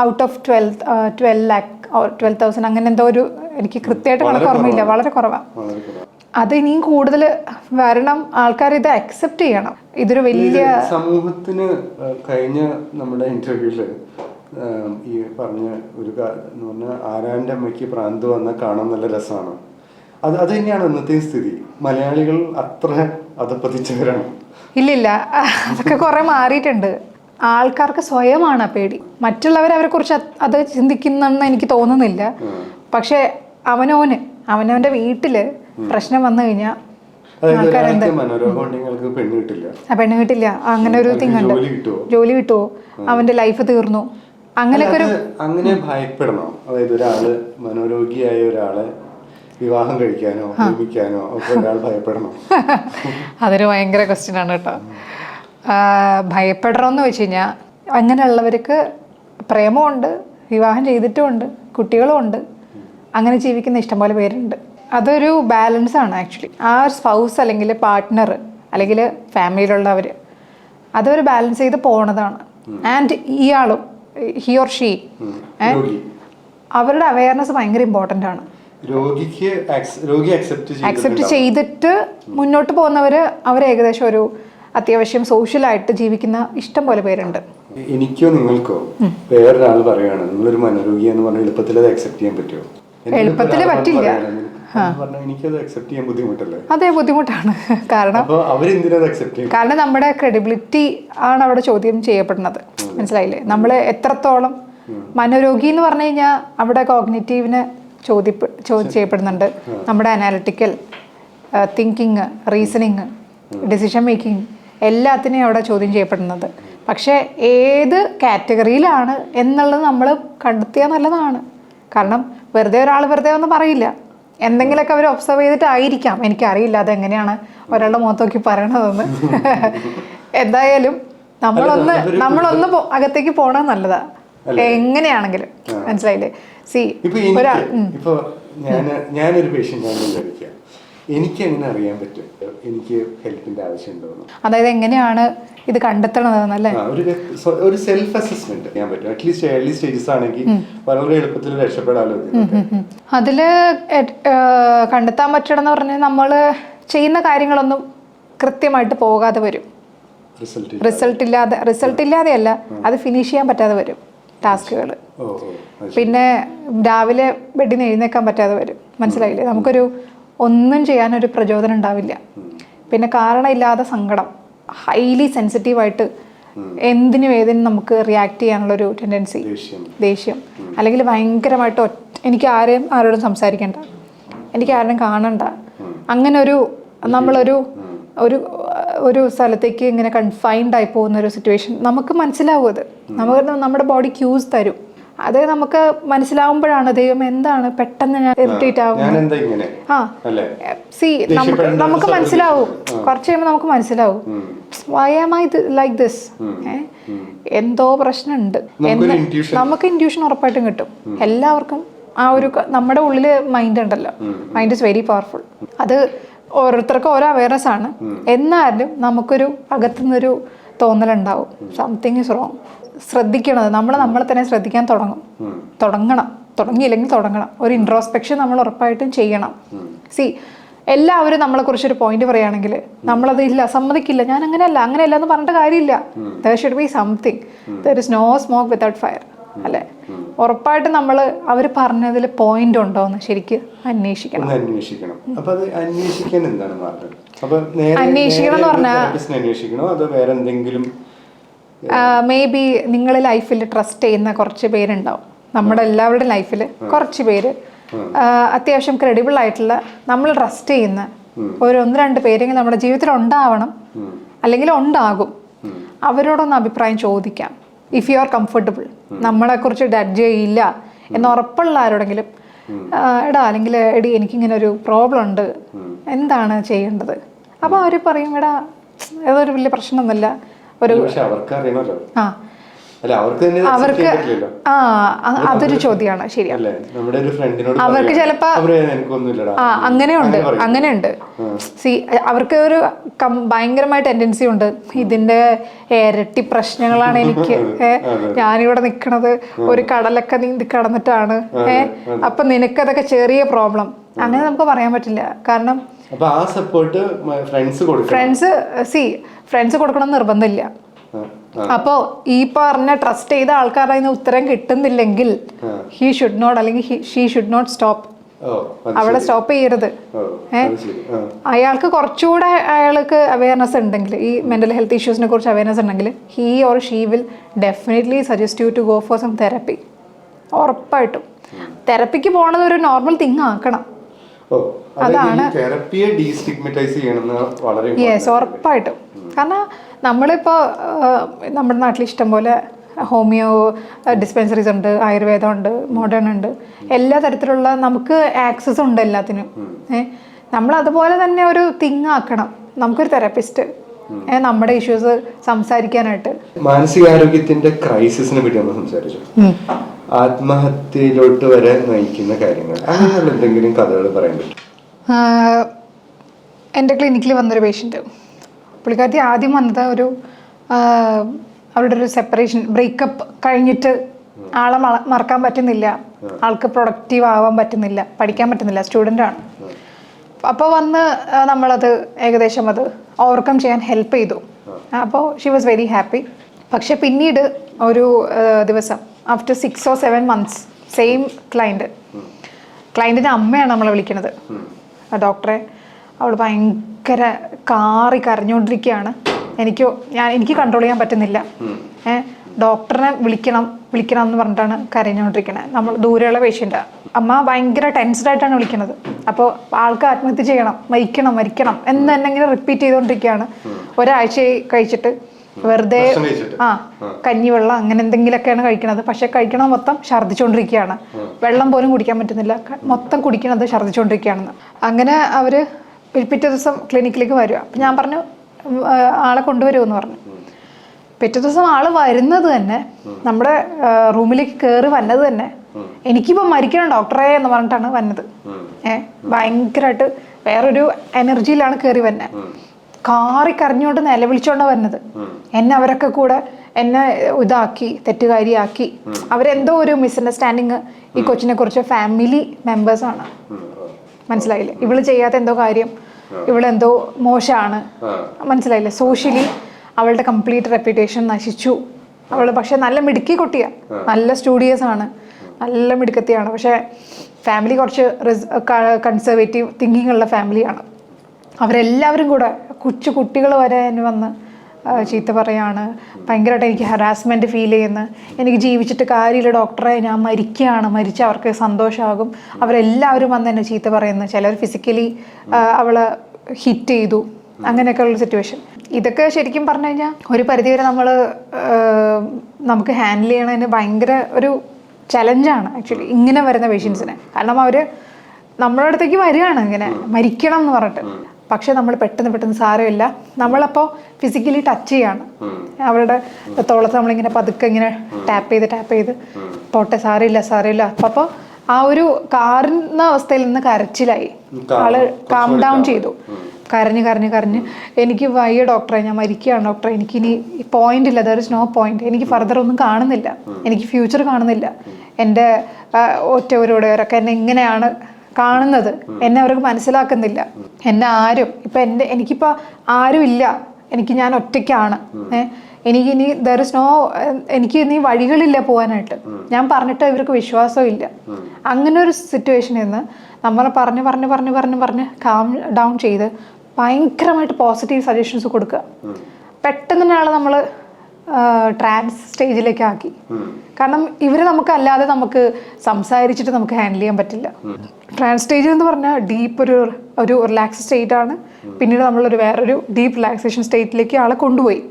out of 12 lakh or 12,000 അങ്ങനെ എന്തോ ഒരു, എനിക്ക് കൃത്യമായിട്ട് കണക്ക് ഓർമ്മയില്ല, വളരെ കുറവാണ്. അത് ഇനിയും കൂടുതൽ വരണം. ആൾക്കാർ ഇത് അക്സെപ്റ്റ് ചെയ്യണം. ഇതൊരു വലിയ സമൂഹത്തിന്. കഴിഞ്ഞ നമ്മുടെ ഇന്റർവ്യൂല് ഈ പറഞ്ഞ ഒരു എന്ന് പറഞ്ഞാൽ ആരാന്റെ അമ്മയ്ക്ക് പ്രാന്ത് വന്നാൽ കാണാൻ നല്ല രസമാണ്. അത് തന്നെയാണ് ഇന്നത്തെ സ്ഥിതി. മലയാളികൾ അത്ര അധപ്പതിച്ചവരാണ്. ഇല്ലില്ല, അതൊക്കെ കുറെ മാറിയിട്ടുണ്ട്. ആൾക്കാർക്ക് സ്വയമാണ് പേടി. മറ്റുള്ളവരെ കുറിച്ച് അത് ചിന്തിക്കുന്നെന്ന് എനിക്ക് തോന്നുന്നില്ല. പക്ഷെ അവനവന്റെ വീട്ടില് പ്രശ്നം വന്നു കഴിഞ്ഞാൽ പെണ്ണ് കിട്ടില്ല, അങ്ങനെ ഒരു തിങ്ങുണ്ട്. ജോലി കിട്ടുമോ, അവന്റെ ലൈഫ് തീർന്നു, അങ്ങനെയൊക്കെ ഒരു അങ്ങനെ ഭയപ്പെടണോ? അതായത് ഒരാള് മനോരോഗിയായ ഒരാളെ വിവാഹം കഴിക്കാനോ പ്രേമിക്കാനോ ഒക്കെ ഒരാൾ ഭയപ്പെടണോ? അതൊരു ഭയങ്കര ക്വസ്റ്റ്യൻ ആണ് കേട്ടോ. ഭയപ്പെടണമെന്ന് വെച്ച് കഴിഞ്ഞാൽ അങ്ങനെയുള്ളവർക്ക് പ്രേമമുണ്ട്, വിവാഹം ചെയ്തിട്ടുമുണ്ട്, കുട്ടികളുമുണ്ട്, അങ്ങനെ ജീവിക്കുന്ന ഇഷ്ടംപോലെ പേരുണ്ട്. അതൊരു ബാലൻസ് ആണ് ആക്ച്വലി. ആ സ്പൗസ് അല്ലെങ്കിൽ പാർട്ട്ണർ അല്ലെങ്കിൽ ഫാമിലിയിലുള്ളവർ അതൊരു ബാലൻസ് ചെയ്ത് പോണതാണ്. ആൻഡ് ഇയാളും ഹി ഓർ ഷീ അവരുടെ അവയർനെസ് ഭയങ്കര ഇമ്പോർട്ടൻ്റ് ആണ്. രോഗി അക്സെപ്റ്റ് ചെയ്തിട്ട് മുന്നോട്ട് പോകുന്നവർ അവർ ഏകദേശം ഒരു അത്യാവശ്യം സോഷ്യലായിട്ട് ജീവിക്കുന്ന ഇഷ്ടം പോലെ പേരുണ്ട്. എനിക്കോ നിങ്ങൾക്കോ വേറൊരാൾ പറയാണ് നിങ്ങളൊരു മനോരോഗി എന്ന് പറഞ്ഞാൽ എളുപ്പത്തിൽ അത് അക്സെപ്റ്റ് ചെയ്യാൻ പറ്റുമോ? എളുപ്പത്തിൽ പറ്റില്ല. എനിക്കത് അക്സെപ്റ്റ് ചെയ്യാൻ ബുദ്ധിമുട്ടല്ലേ? അതെ, ബുദ്ധിമുട്ടാണ്. കാരണം നമ്മുടെ ക്രെഡിബിലിറ്റി ആണ് അവിടെ ചോദ്യം ചെയ്യപ്പെടുന്നത്. മനസ്സിലായില്ലേ? നമ്മൾ എത്രത്തോളം മനോരോഗി എന്ന് പറഞ്ഞു കഴിഞ്ഞാൽ അവിടെ കോഗ്നിറ്റീവിന് ചോദ്യം ചെയ്യപ്പെടുന്നുണ്ട്. നമ്മുടെ analytical thinking, reasoning, decision making എല്ലാത്തിനെയും അവിടെ ചോദ്യം ചെയ്യപ്പെടുന്നത്. പക്ഷേ ഏത് കാറ്റഗറിയിലാണ് എന്നുള്ളത് നമ്മൾ കണ്ടെത്തിയാൽ നല്ലതാണ്. കാരണം വെറുതെ ഒരാൾ വെറുതെ ഒന്നും പറയില്ല. എന്തെങ്കിലുമൊക്കെ അവർ ഒബ്സർവ് ചെയ്തിട്ടായിരിക്കാം. എനിക്കറിയില്ല അതെങ്ങനെയാണ് ഒരാളുടെ മുഖത്ത് നോക്കി പറയണതെന്ന്. എന്തായാലും നമ്മളൊന്ന് അകത്തേക്ക് പോകണത് നല്ലതാ, എങ്ങനെയാണെങ്കിലും. മനസ്സിലായില്ലേ? ഞാനൊരു പേഷ്യൻ്റ് ആണെന്ന് വിചാരിക്കുക, എനിക്ക് എങ്ങനെ അറിയാൻ പറ്റും എനിക്ക് ഹെൽപ്പിന്റെ ആവശ്യമുണ്ടോ? അതായത് എങ്ങനെയാണ് ഇത് കണ്ടെത്തണതെന്നല്ലേ? ഒരു സെൽഫ് അസസ്മെന്റ് ചെയ്യാൻ പറ്റും. അറ്റ്ലീസ്റ്റ് ഏർലി സ്റ്റേജസ് ആണെങ്കിൽ വളരെ എളുപ്പത്തിൽ രക്ഷപ്പെടാലോ. അതില് കണ്ടെത്താൻ പറ്റണമെന്ന് പറഞ്ഞാൽ നമ്മൾ ചെയ്യുന്ന കാര്യങ്ങളൊന്നും കൃത്യമായിട്ട് പോകാതെ വരും. റിസൾട്ട് ഇല്ലാതെയല്ല, അത് ഫിനിഷ് ചെയ്യാൻ പറ്റാതെ വരും ടാസ്കുകൾ. പിന്നെ രാവിലെ ബെഡിൽ നിന്ന് എഴുന്നേക്കാൻ പറ്റാതെ വരും. മനസ്സിലായില്ലേ? നമുക്കൊരു ഒന്നും ചെയ്യാനൊരു പ്രചോദനം ഉണ്ടാവില്ല. പിന്നെ കാരണമില്ലാതെ സങ്കടം, ഹൈലി സെൻസിറ്റീവായിട്ട് എന്തിനും ഏതിനും നമുക്ക് റിയാക്ട് ചെയ്യാനുള്ളൊരു ടെൻഡൻസി, ദേഷ്യം, അല്ലെങ്കിൽ ഭയങ്കരമായിട്ട് എനിക്ക് ആരോടും സംസാരിക്കണ്ട, എനിക്ക് ആരും കാണണ്ട, അങ്ങനെ ഒരു നമ്മളൊരു ഒരു ഒരു സ്ഥലത്തേക്ക് ഇങ്ങനെ കൺഫൈൻഡ് ആയി പോകുന്ന ഒരു സിറ്റുവേഷൻ നമുക്ക് മനസ്സിലാവും. അത് നമ്മുടെ ബോഡി ക്യൂസ് തരും. അത് നമുക്ക് മനസ്സിലാവുമ്പോഴാണ് ദൈവം എന്താണ് പെട്ടെന്ന് ഞാൻ ഇറിറ്റേറ്റ് ആവും. നമുക്ക് മനസ്സിലാവും, കുറച്ച് കഴിയുമ്പോൾ നമുക്ക് മനസ്സിലാവും why am I like this, എന്തോ പ്രശ്നമുണ്ട്. നമുക്ക് ഇൻറ്റ്യൂഷൻ ഉറപ്പായിട്ടും കിട്ടും. എല്ലാവർക്കും ആ ഒരു നമ്മുടെ ഉള്ളില് മൈൻഡ് ഉണ്ടല്ലോ, മൈൻഡ് ഇസ് വെരി പവർഫുൾ. അത് ഓരോരുത്തർക്കും ഓരോ അവയർനെസ് ആണ്. എന്നാലും നമുക്കൊരു അകത്തുനിന്നൊരു തോന്നലുണ്ടാവും സംതിങ് ഇസ് റോങ്. ശ്രദ്ധിക്കണത് നമ്മളെ തന്നെ ശ്രദ്ധിക്കാൻ തുടങ്ങിയില്ലെങ്കിൽ തുടങ്ങണം. ഒരു ഇൻട്രോസ്പെക്ഷൻ നമ്മൾ ഉറപ്പായിട്ടും ചെയ്യണം. എല്ലാവരും നമ്മളെക്കുറിച്ചൊരു പോയിന്റ് പറയുകയാണെങ്കിൽ നമ്മളത് ഇല്ല, സമ്മതിക്കില്ല, ഞാൻ അങ്ങനെയല്ല എന്ന് പറഞ്ഞിട്ട് കാര്യമില്ല. There should be something. There is no smoke without fire, അല്ലേ? ഉറപ്പായിട്ടും നമ്മൾ അവർ പറഞ്ഞതിൽ പോയിന്റ് ഉണ്ടോ എന്ന് ശരിക്കും അന്വേഷിക്കണം. അന്വേഷിക്കണം എന്ന് പറഞ്ഞാൽ മേ ബി നിങ്ങൾ ലൈഫിൽ ട്രസ്റ്റ് ചെയ്യുന്ന കുറച്ച് പേരുണ്ടാവും. നമ്മുടെ എല്ലാവരുടെ ലൈഫിൽ കുറച്ച് പേര് അത്യാവശ്യം ക്രെഡിബിൾ ആയിട്ടുള്ള, നമ്മൾ ട്രസ്റ്റ് ചെയ്യുന്ന ഒരു 1-2 പേരെങ്കിലും നമ്മുടെ ജീവിതത്തിൽ ഉണ്ടാവണം, അല്ലെങ്കിൽ ഉണ്ടാകും. അവരോടൊന്ന് അഭിപ്രായം ചോദിക്കാം. ഇഫ് യു ആർ കംഫർട്ടബിൾ, നമ്മളെ കുറിച്ച് ജഡ്ജ് ചെയ്യില്ല എന്ന് ഉറപ്പുള്ള ആരോടെങ്കിലും, എടാ അല്ലെങ്കിൽ എടി എനിക്കിങ്ങനെ ഒരു പ്രോബ്ലം ഉണ്ട്, എന്താണ് ചെയ്യേണ്ടത്? അപ്പോൾ അവർ പറയും, എടാ ഏതൊരു വലിയ പ്രശ്നമൊന്നുമില്ല, ഒരു അവർക്ക് അതൊരു ചോദ്യമാണ്. ശരിയാണ്, അവർക്ക് ചിലപ്പോ അങ്ങനെയുണ്ട്. അവർക്ക് ഒരു ഭയങ്കരമായ ടെൻഡൻസി ഉണ്ട്, ഇതിന്റെ ഇരട്ടി പ്രശ്നങ്ങളാണ് എനിക്ക്. ഞാനിവിടെ നിക്കണത് ഒരു കടലൊക്കെ നീന്തി കടന്നിട്ടാണ്. അപ്പൊ നിനക്കതൊക്കെ ചെറിയ പ്രോബ്ലം. അങ്ങനെ നമുക്ക് പറയാൻ പറ്റില്ല. കാരണം ഫ്രണ്ട്സ് കൊടുക്കണം നിർബന്ധമില്ല. അപ്പോ ഈ പറഞ്ഞ ട്രസ്റ്റ് ചെയ്ത ആൾക്കാരുടെ നിന്ന് ഉത്തരം കിട്ടുന്നില്ലെങ്കിൽ ഹി ഷുഡ് നോട്ട്, അല്ലെങ്കിൽ ഷീ ഷുഡ് നോട്ട് സ്റ്റോപ്പ്. അവിടെ സ്റ്റോപ്പ് ചെയ്യരുത്. അയാൾക്ക് കുറച്ചുകൂടെ അയാൾക്ക് അവയർനെസ് ഉണ്ടെങ്കിൽ, ഈ മെന്റൽ ഹെൽത്ത് ഇഷ്യൂസിനെ കുറിച്ച് അവയർനെസ് ഉണ്ടെങ്കിൽ, he or she will definitely suggest you to go for some therapy. ഉറപ്പായിട്ടും തെറപ്പിക്ക് പോണത് ഒരു നോർമൽ തിങ് ആക്കണം. അതാണ് യെസ്, ഉറപ്പായിട്ടും. കാരണം നമ്മളിപ്പോൾ നമ്മുടെ നാട്ടിൽ ഇഷ്ടംപോലെ ഹോമിയോ ഡിസ്പെൻസറീസ് ഉണ്ട്, ആയുർവേദം ഉണ്ട്, മോഡേൺ ഉണ്ട്, എല്ലാ തരത്തിലുള്ള നമുക്ക് ആക്സസ് ഉണ്ട് എല്ലാത്തിനും. നമ്മൾ അതുപോലെ തന്നെ ഒരു തിങ് ആക്കണം. നമുക്കൊരു തെറാപ്പിസ്റ്റ് നമ്മുടെ ഇഷ്യൂസ് സംസാരിക്കാനായിട്ട്. മാനസികാരോഗ്യത്തിന്റെ ക്രൈസിസിനെ പറ്റി നമ്മൾ സംസാരിച്ചു. ആത്മഹത്യയിലോട്ട് വരെ നയിക്കുന്ന കാര്യങ്ങൾ, അങ്ങനെയുള്ള എന്തെങ്കിലും കഥകൾ പറയാൻ പറ്റും? എൻ്റെ ക്ലിനിക്കിൽ വന്നൊരു പേഷ്യൻറ്റ്, പുള്ളിക്കാരത്തി ആദ്യം വന്നത് അവരുടെ ഒരു സെപ്പറേഷൻ, ബ്രേക്കപ്പ് കഴിഞ്ഞിട്ട് ആളെ മറക്കാൻ പറ്റുന്നില്ല, ആൾക്ക് പ്രൊഡക്റ്റീവ് ആവാൻ പറ്റുന്നില്ല, പഠിക്കാൻ പറ്റുന്നില്ല, സ്റ്റുഡൻ്റാണ്. അപ്പോൾ വന്ന് നമ്മളത് ഏകദേശം അത് ഓവർകം ചെയ്യാൻ ഹെൽപ്പ് ചെയ്തു. അപ്പോൾ ഷി വാസ് വെരി ഹാപ്പി. പക്ഷെ പിന്നീട് ഒരു ദിവസം ആഫ്റ്റർ 6 or 7 months സെയിം ക്ലയൻറ്റിൻ്റെ അമ്മയാണ് നമ്മളെ വിളിക്കുന്നത്. ഡോക്ടറെ, അവൾ ഭയങ്കര കരഞ്ഞുകൊണ്ടിരിക്കുകയാണ്, എനിക്ക് കൺട്രോൾ ചെയ്യാൻ പറ്റുന്നില്ല, ഡോക്ടറിനെ വിളിക്കണം എന്ന് പറഞ്ഞിട്ടാണ് കരഞ്ഞുകൊണ്ടിരിക്കണത്. നമ്മൾ ദൂരെയുള്ള പേഷ്യൻ്റാണ്. അമ്മ ഭയങ്കര ടെൻസ്ഡ് ആയിട്ടാണ് വിളിക്കുന്നത്. അപ്പോൾ ആൾക്ക് ആത്മഹത്യ ചെയ്യണം, മരിക്കണം എന്ന് തന്നെ ഇങ്ങനെ റിപ്പീറ്റ് ചെയ്തുകൊണ്ടിരിക്കുകയാണ്. ഒരാഴ്ച കഴിച്ചിട്ട് വെറുതെ കഞ്ഞിവെള്ളം അങ്ങനെ എന്തെങ്കിലുമൊക്കെയാണ് കഴിക്കണത്. പക്ഷെ കഴിക്കണത് മൊത്തം ഛർദ്ദിച്ചുകൊണ്ടിരിക്കുകയാണ്, വെള്ളം പോലും കുടിക്കാൻ പറ്റുന്നില്ല, മൊത്തം കുടിക്കണത് ഛർദ്ദിച്ചുകൊണ്ടിരിക്കുകയാണെന്ന്. അങ്ങനെ അവർ പിറ്റേ ദിവസം ക്ലിനിക്കിലേക്ക് വരിക. അപ്പം ഞാൻ പറഞ്ഞു ആളെ കൊണ്ടുവരുമെന്ന് പറഞ്ഞു. പിറ്റേ ദിവസം ആള് വരുന്നത് തന്നെ, നമ്മുടെ റൂമിലേക്ക് കയറി വന്നത് തന്നെ, എനിക്കിപ്പോൾ മരിക്കണം ഡോക്ടറെ എന്ന് പറഞ്ഞിട്ടാണ് വന്നത്. ഭയങ്കരമായിട്ട് വേറൊരു എനർജിയിലാണ് കയറി വന്നത്. കരഞ്ഞുകൊണ്ട് നിലവിളിച്ചോണ്ടാണ് വരുന്നത്. അവരൊക്കെ കൂടെ എന്നെ ഇതാക്കി, തെറ്റുകാരിയാക്കി. അവരെന്തോ ഒരു മിസ്അണ്ടർസ്റ്റാൻഡിങ് ഈ കൊച്ചിനെ കുറിച്ച് ഫാമിലി മെമ്പേഴ്സാണ്. മനസ്സിലായില്ലേ? ഇവള് ചെയ്യാത്ത എന്തോ കാര്യം, ഇവളെന്തോ മോശമാണ്, മനസ്സിലായില്ലേ? സോഷ്യലി അവളുടെ കംപ്ലീറ്റ് റെപ്യൂട്ടേഷൻ നശിച്ചു. അവൾ പക്ഷെ നല്ല മിടുക്കി കുട്ടിയാണ്, നല്ല സ്റ്റുഡിയസ് ആണ്, നല്ല മിടുക്കത്തിയാണ്. പക്ഷെ ഫാമിലി കുറച്ച് കൺസർവേറ്റീവ് തിങ്കിങ് ഉള്ള ഫാമിലിയാണ്. അവരെല്ലാവരും കൂടെ കുട്ടികൾ വരെ എന്നെ വന്ന് ചീത്ത പറയാണ്, ഭയങ്കരമായിട്ട് എനിക്ക് ഹറാസ്മെൻറ്റ് ഫീൽ ചെയ്യുന്നു, എനിക്ക് ജീവിച്ചിട്ട് കാര്യമില്ല ഡോക്ടറെ, ഞാൻ മരിക്കുകയാണ്, മരിച്ച അവർക്ക് സന്തോഷമാകും, അവരെല്ലാവരും വന്ന് എന്നെ ചീത്ത പറയുന്നു. ചിലർ ഫിസിക്കലി അവളെ ഹിറ്റ് ചെയ്തു, അങ്ങനെയൊക്കെ ഉള്ള സിറ്റുവേഷൻ. ഇതൊക്കെ ശരിക്കും പറഞ്ഞു കഴിഞ്ഞാൽ ഒരു പരിധിവരെ നമുക്ക് ഹാൻഡിൽ ചെയ്യണതിന് ഭയങ്കര ഒരു ചലഞ്ചാണ് ആക്ച്വലി ഇങ്ങനെ വരുന്ന പേഷ്യൻസിനെ. കാരണം അവർ നമ്മുടെ അടുത്തേക്ക് വരികയാണ് ഇങ്ങനെ മരിക്കണം എന്ന് പറഞ്ഞിട്ട്. പക്ഷെ നമ്മൾ പെട്ടെന്ന് സാരമില്ല, നമ്മളപ്പോൾ ഫിസിക്കലി ടച്ച് ചെയ്യാണ് അവരുടെ തോളത്ത്, നമ്മളിങ്ങനെ പതുക്കെ ഇങ്ങനെ ടാപ്പ് ചെയ്ത് പോട്ടെ സാരമില്ല. അപ്പോൾ ആ ഒരു കാറുന്ന അവസ്ഥയിൽ നിന്ന് കരച്ചിലായി, ആള് കാം ഡൗൺ ചെയ്തു. കരഞ്ഞ് എനിക്ക് വയ്യ ഡോക്ടറെ, ഞാൻ മരിക്കുകയാണ് ഡോക്ടറെ, എനിക്കിനി പോയിന്റ് ഇല്ല, ദർ ഇസ് നോ പോയിന്റ്, എനിക്ക് ഫർദർ ഒന്നും കാണുന്നില്ല, എനിക്ക് ഫ്യൂച്ചർ കാണുന്നില്ല, എൻ്റെ ഒറ്റവരോടൊക്കെ എന്നെ ഇങ്ങനെയാണ് കാണുന്നത്, എന്നെ അവർക്ക് മനസ്സിലാക്കുന്നില്ല, എന്നെ ആരും എനിക്കിപ്പോൾ ആരും ഇല്ല, ഞാൻ ഒറ്റയ്ക്കാണ്, എനിക്കിനി ദർ ഇസ് നോ, എനിക്ക് ഇനി വഴികളില്ല പോകാനായിട്ട്, ഞാൻ പറഞ്ഞിട്ട് ഇവർക്ക് വിശ്വാസവും ഇല്ല. അങ്ങനെ ഒരു സിറ്റുവേഷനിൽ നിന്ന് നമ്മൾ പറഞ്ഞ് കാം ഡൗൺ ചെയ്ത് ഭയങ്കരമായിട്ട് പോസിറ്റീവ് സജഷൻസ് കൊടുക്കുക. പെട്ടെന്ന് തന്നെയാണ് നമ്മൾ ട്രാൻസ് സ്റ്റേജിലേക്ക് ആക്കി. കാരണം ഇവർ നമുക്കല്ലാതെ നമുക്ക് സംസാരിച്ചിട്ട് നമുക്ക് ഹാൻഡിൽ ചെയ്യാൻ പറ്റില്ല. ട്രാൻസ് സ്റ്റേജ് എന്ന് പറഞ്ഞാൽ ഡീപ്പ് ഒരു റിലാക്സ് സ്റ്റേറ്റ് ആണ്. പിന്നീട് നമ്മളൊരു വേറൊരു ഡീപ്പ് റിലാക്സേഷൻ സ്റ്റേറ്റിലേക്ക് ആളെ കൊണ്ടുപോയി.